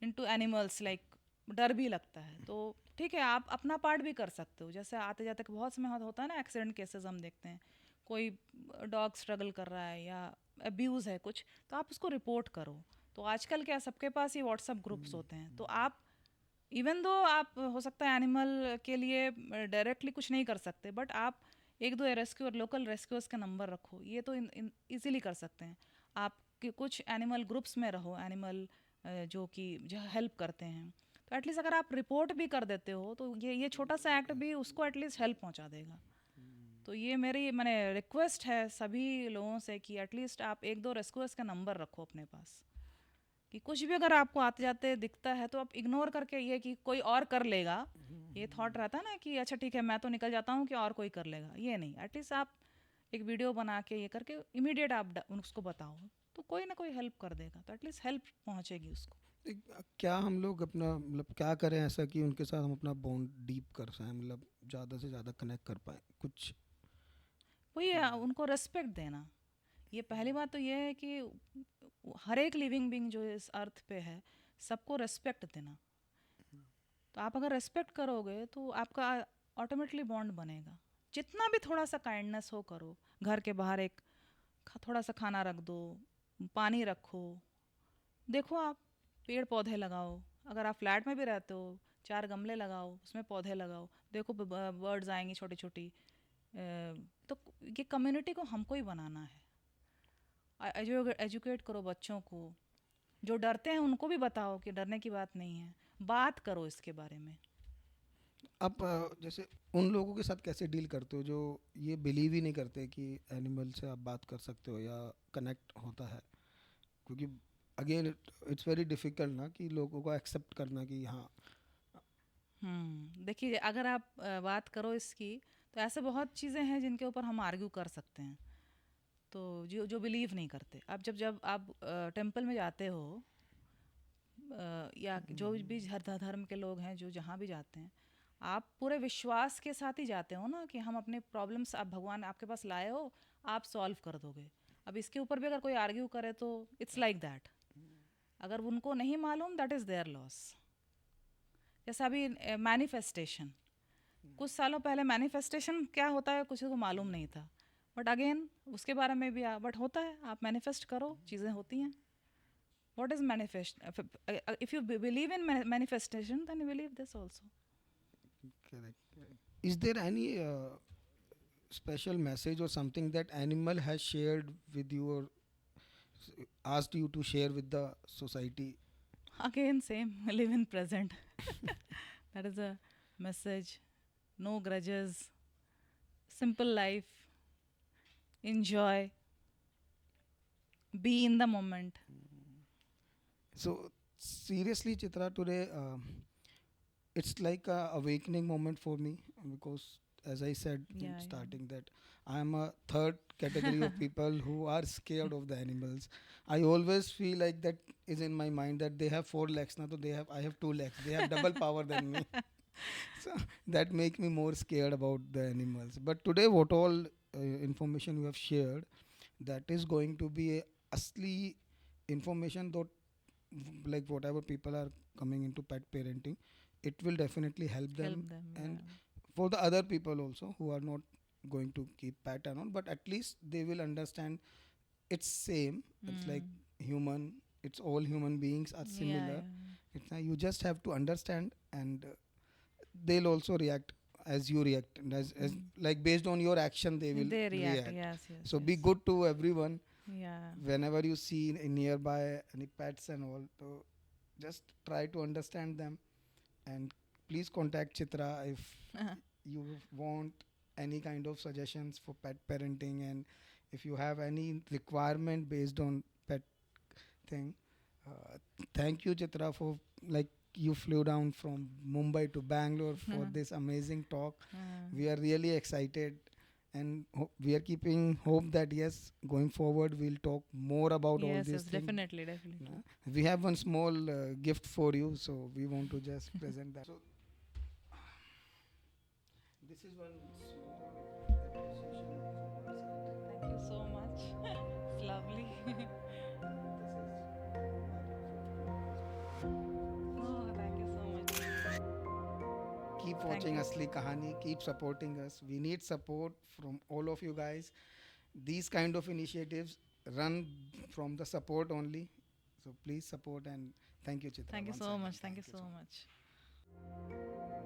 into animals, like डर भी लगता है, तो ठीक है आप अपना पार्ट भी कर सकते हो। जैसे आते जाते बहुत समय होता है ना, एक्सीडेंट केसेस हम देखते हैं, कोई डॉग स्ट्रगल कर रहा है या अब्यूज़ है कुछ, तो आप उसको रिपोर्ट करो। तो आजकल क्या सबके पास ये व्हाट्सअप ग्रुप्स होते हैं, तो आप इवन दो आप हो सकता है एनिमल के लिए डायरेक्टली कुछ नहीं कर सकते, बट आप एक दो रेस्क्यू और लोकल रेस्क्यूअर्स का नंबर रखो, ये तो इजीली कर सकते हैं आप कि कुछ एनिमल ग्रुप्स में रहो, एनिमल जो कि जो हेल्प करते हैं। तो एटलीस्ट अगर आप रिपोर्ट भी कर देते हो तो ये छोटा सा एक्ट भी उसको एटलीस्ट हेल्प पहुंचा देगा। तो ये मेरी मैंने रिक्वेस्ट है सभी लोगों से कि एटलीस्ट आप एक दो रेस्क्यूअर्स का नंबर रखो अपने पास, कि कुछ भी अगर आपको आते जाते दिखता है तो आप इग्नोर करके ये कि कोई और कर लेगा, ये थॉट रहता है ना कि अच्छा ठीक है मैं तो निकल जाता हूँ कि और कोई कर लेगा, ये नहीं। एटलीस्ट आप एक वीडियो बना के ये करके इमीडिएट आप उसको बताओ, तो कोई ना कोई हेल्प कर देगा, तो एटलीस्ट हेल्प पहुँचेगी उसको। क्या हम लोग अपना मतलब क्या करें ऐसा कि उनके साथ हम अपना बॉन्ड डीप कर पाएं, मतलब ज़्यादा से ज़्यादा कनेक्ट कर पाएं कुछ? वही उनको रेस्पेक्ट देना। ये पहली बात तो ये है कि हर एक लिविंग बीइंग जो इस अर्थ पे है सबको रेस्पेक्ट देना। तो आप अगर रेस्पेक्ट करोगे तो आपका ऑटोमेटिकली बॉन्ड बनेगा। जितना भी थोड़ा सा काइंडनेस हो करो, घर के बाहर एक थोड़ा सा खाना रख दो, पानी रखो, देखो आप पेड़ पौधे लगाओ। अगर आप फ्लैट में भी रहते हो, 4 गमले लगाओ, उसमें पौधे लगाओ, देखो बर्ड्स आएंगी छोटी छोटी। तो ये कम्युनिटी को हमको ही बनाना है। एजुकेट करो बच्चों को, जो डरते हैं उनको भी बताओ कि डरने की बात नहीं है, बात करो इसके बारे में। आप जैसे उन लोगों के साथ कैसे डील करते हो जो ये बिलीव ही नहीं करते कि एनिमल से आप बात कर सकते हो या कनेक्ट होता है? क्योंकि अगेन इट्स वेरी डिफिकल्ट ना कि लोगों को एक्सेप्ट करना कि हाँ। देखिए, अगर आप बात करो इसकी, तो ऐसे बहुत चीज़ें हैं जिनके ऊपर हम आर्ग्यू कर सकते हैं। तो जो जो बिलीव नहीं करते, अब जब जब आप टेंपल में जाते हो, या जो भी धर्म के लोग हैं जो जहाँ भी जाते हैं, आप पूरे विश्वास के साथ ही जाते हो ना कि हम अपने प्रॉब्लम्स, आप भगवान आपके पास लाए हो, आप सॉल्व कर दोगे। अब इसके ऊपर भी अगर कोई आर्ग्यू करे तो इट्स लाइक दैट। अगर उनको नहीं मालूम, दैट इज़ देयर लॉस। जैसा अभी मैनिफेस्टेशन, कुछ सालों पहले मैनिफेस्टेशन क्या होता है कुछ को मालूम नहीं था, बट अगेन उसके बारे में भी बट होता है, आप मैनिफेस्ट करो, चीज़ें होती हैं। What is manifest? If you believe in manifestation, then you believe this also. Correct. Is there any special message or something that animal has shared with you or asked you to share with the society? Again, same. Live in present. That is a message. No grudges. Simple life. Enjoy. Be in the moment. So seriously, Chitra, today it's like a awakening moment for me because, as I said in Yeah, starting, that I am a third category of people who are scared of the animals. I always feel like that is in my mind that they have 4 legs now, so I have 2 legs. They have double power than me. So that make me more scared about the animals. But today, what all information you have shared, that is going to be a asli information that like whatever people are coming into pet parenting, it will definitely help Help them, them. and Yeah. for the other people also who are not going to keep pet and all, but at least they will understand it's same. It's like human. It's all human beings are Yeah, similar. yeah. It's you just have to understand, and they'll also react as you react, and as like based on your action they will They react. react. Yes, yes, So be yes. good to everyone Yeah. whenever you see nearby any pets and all. So just try to understand them, and please contact Chitra if you want any kind of suggestions for pet parenting, and if you have any requirement based on pet thing. Thank you, Chitra, for like you flew down from Mumbai to Bangalore for this amazing talk. We are really excited, and we are keeping hope that yes, going forward we'll talk more about all Yes, these yes, things. definitely, definitely. We have one small gift for you, so we want to just present that. So this is one small appreciation from our side. Thank you so much. It's lovely. Oh, thank you so much. Keep Thank watching you. Asli Kahani, keep supporting us. We need support from all of you guys. These kind of initiatives run from the support only. So please support, and thank you, Chitra. Thank you Once so again, much. Thank you thank you so so much. much.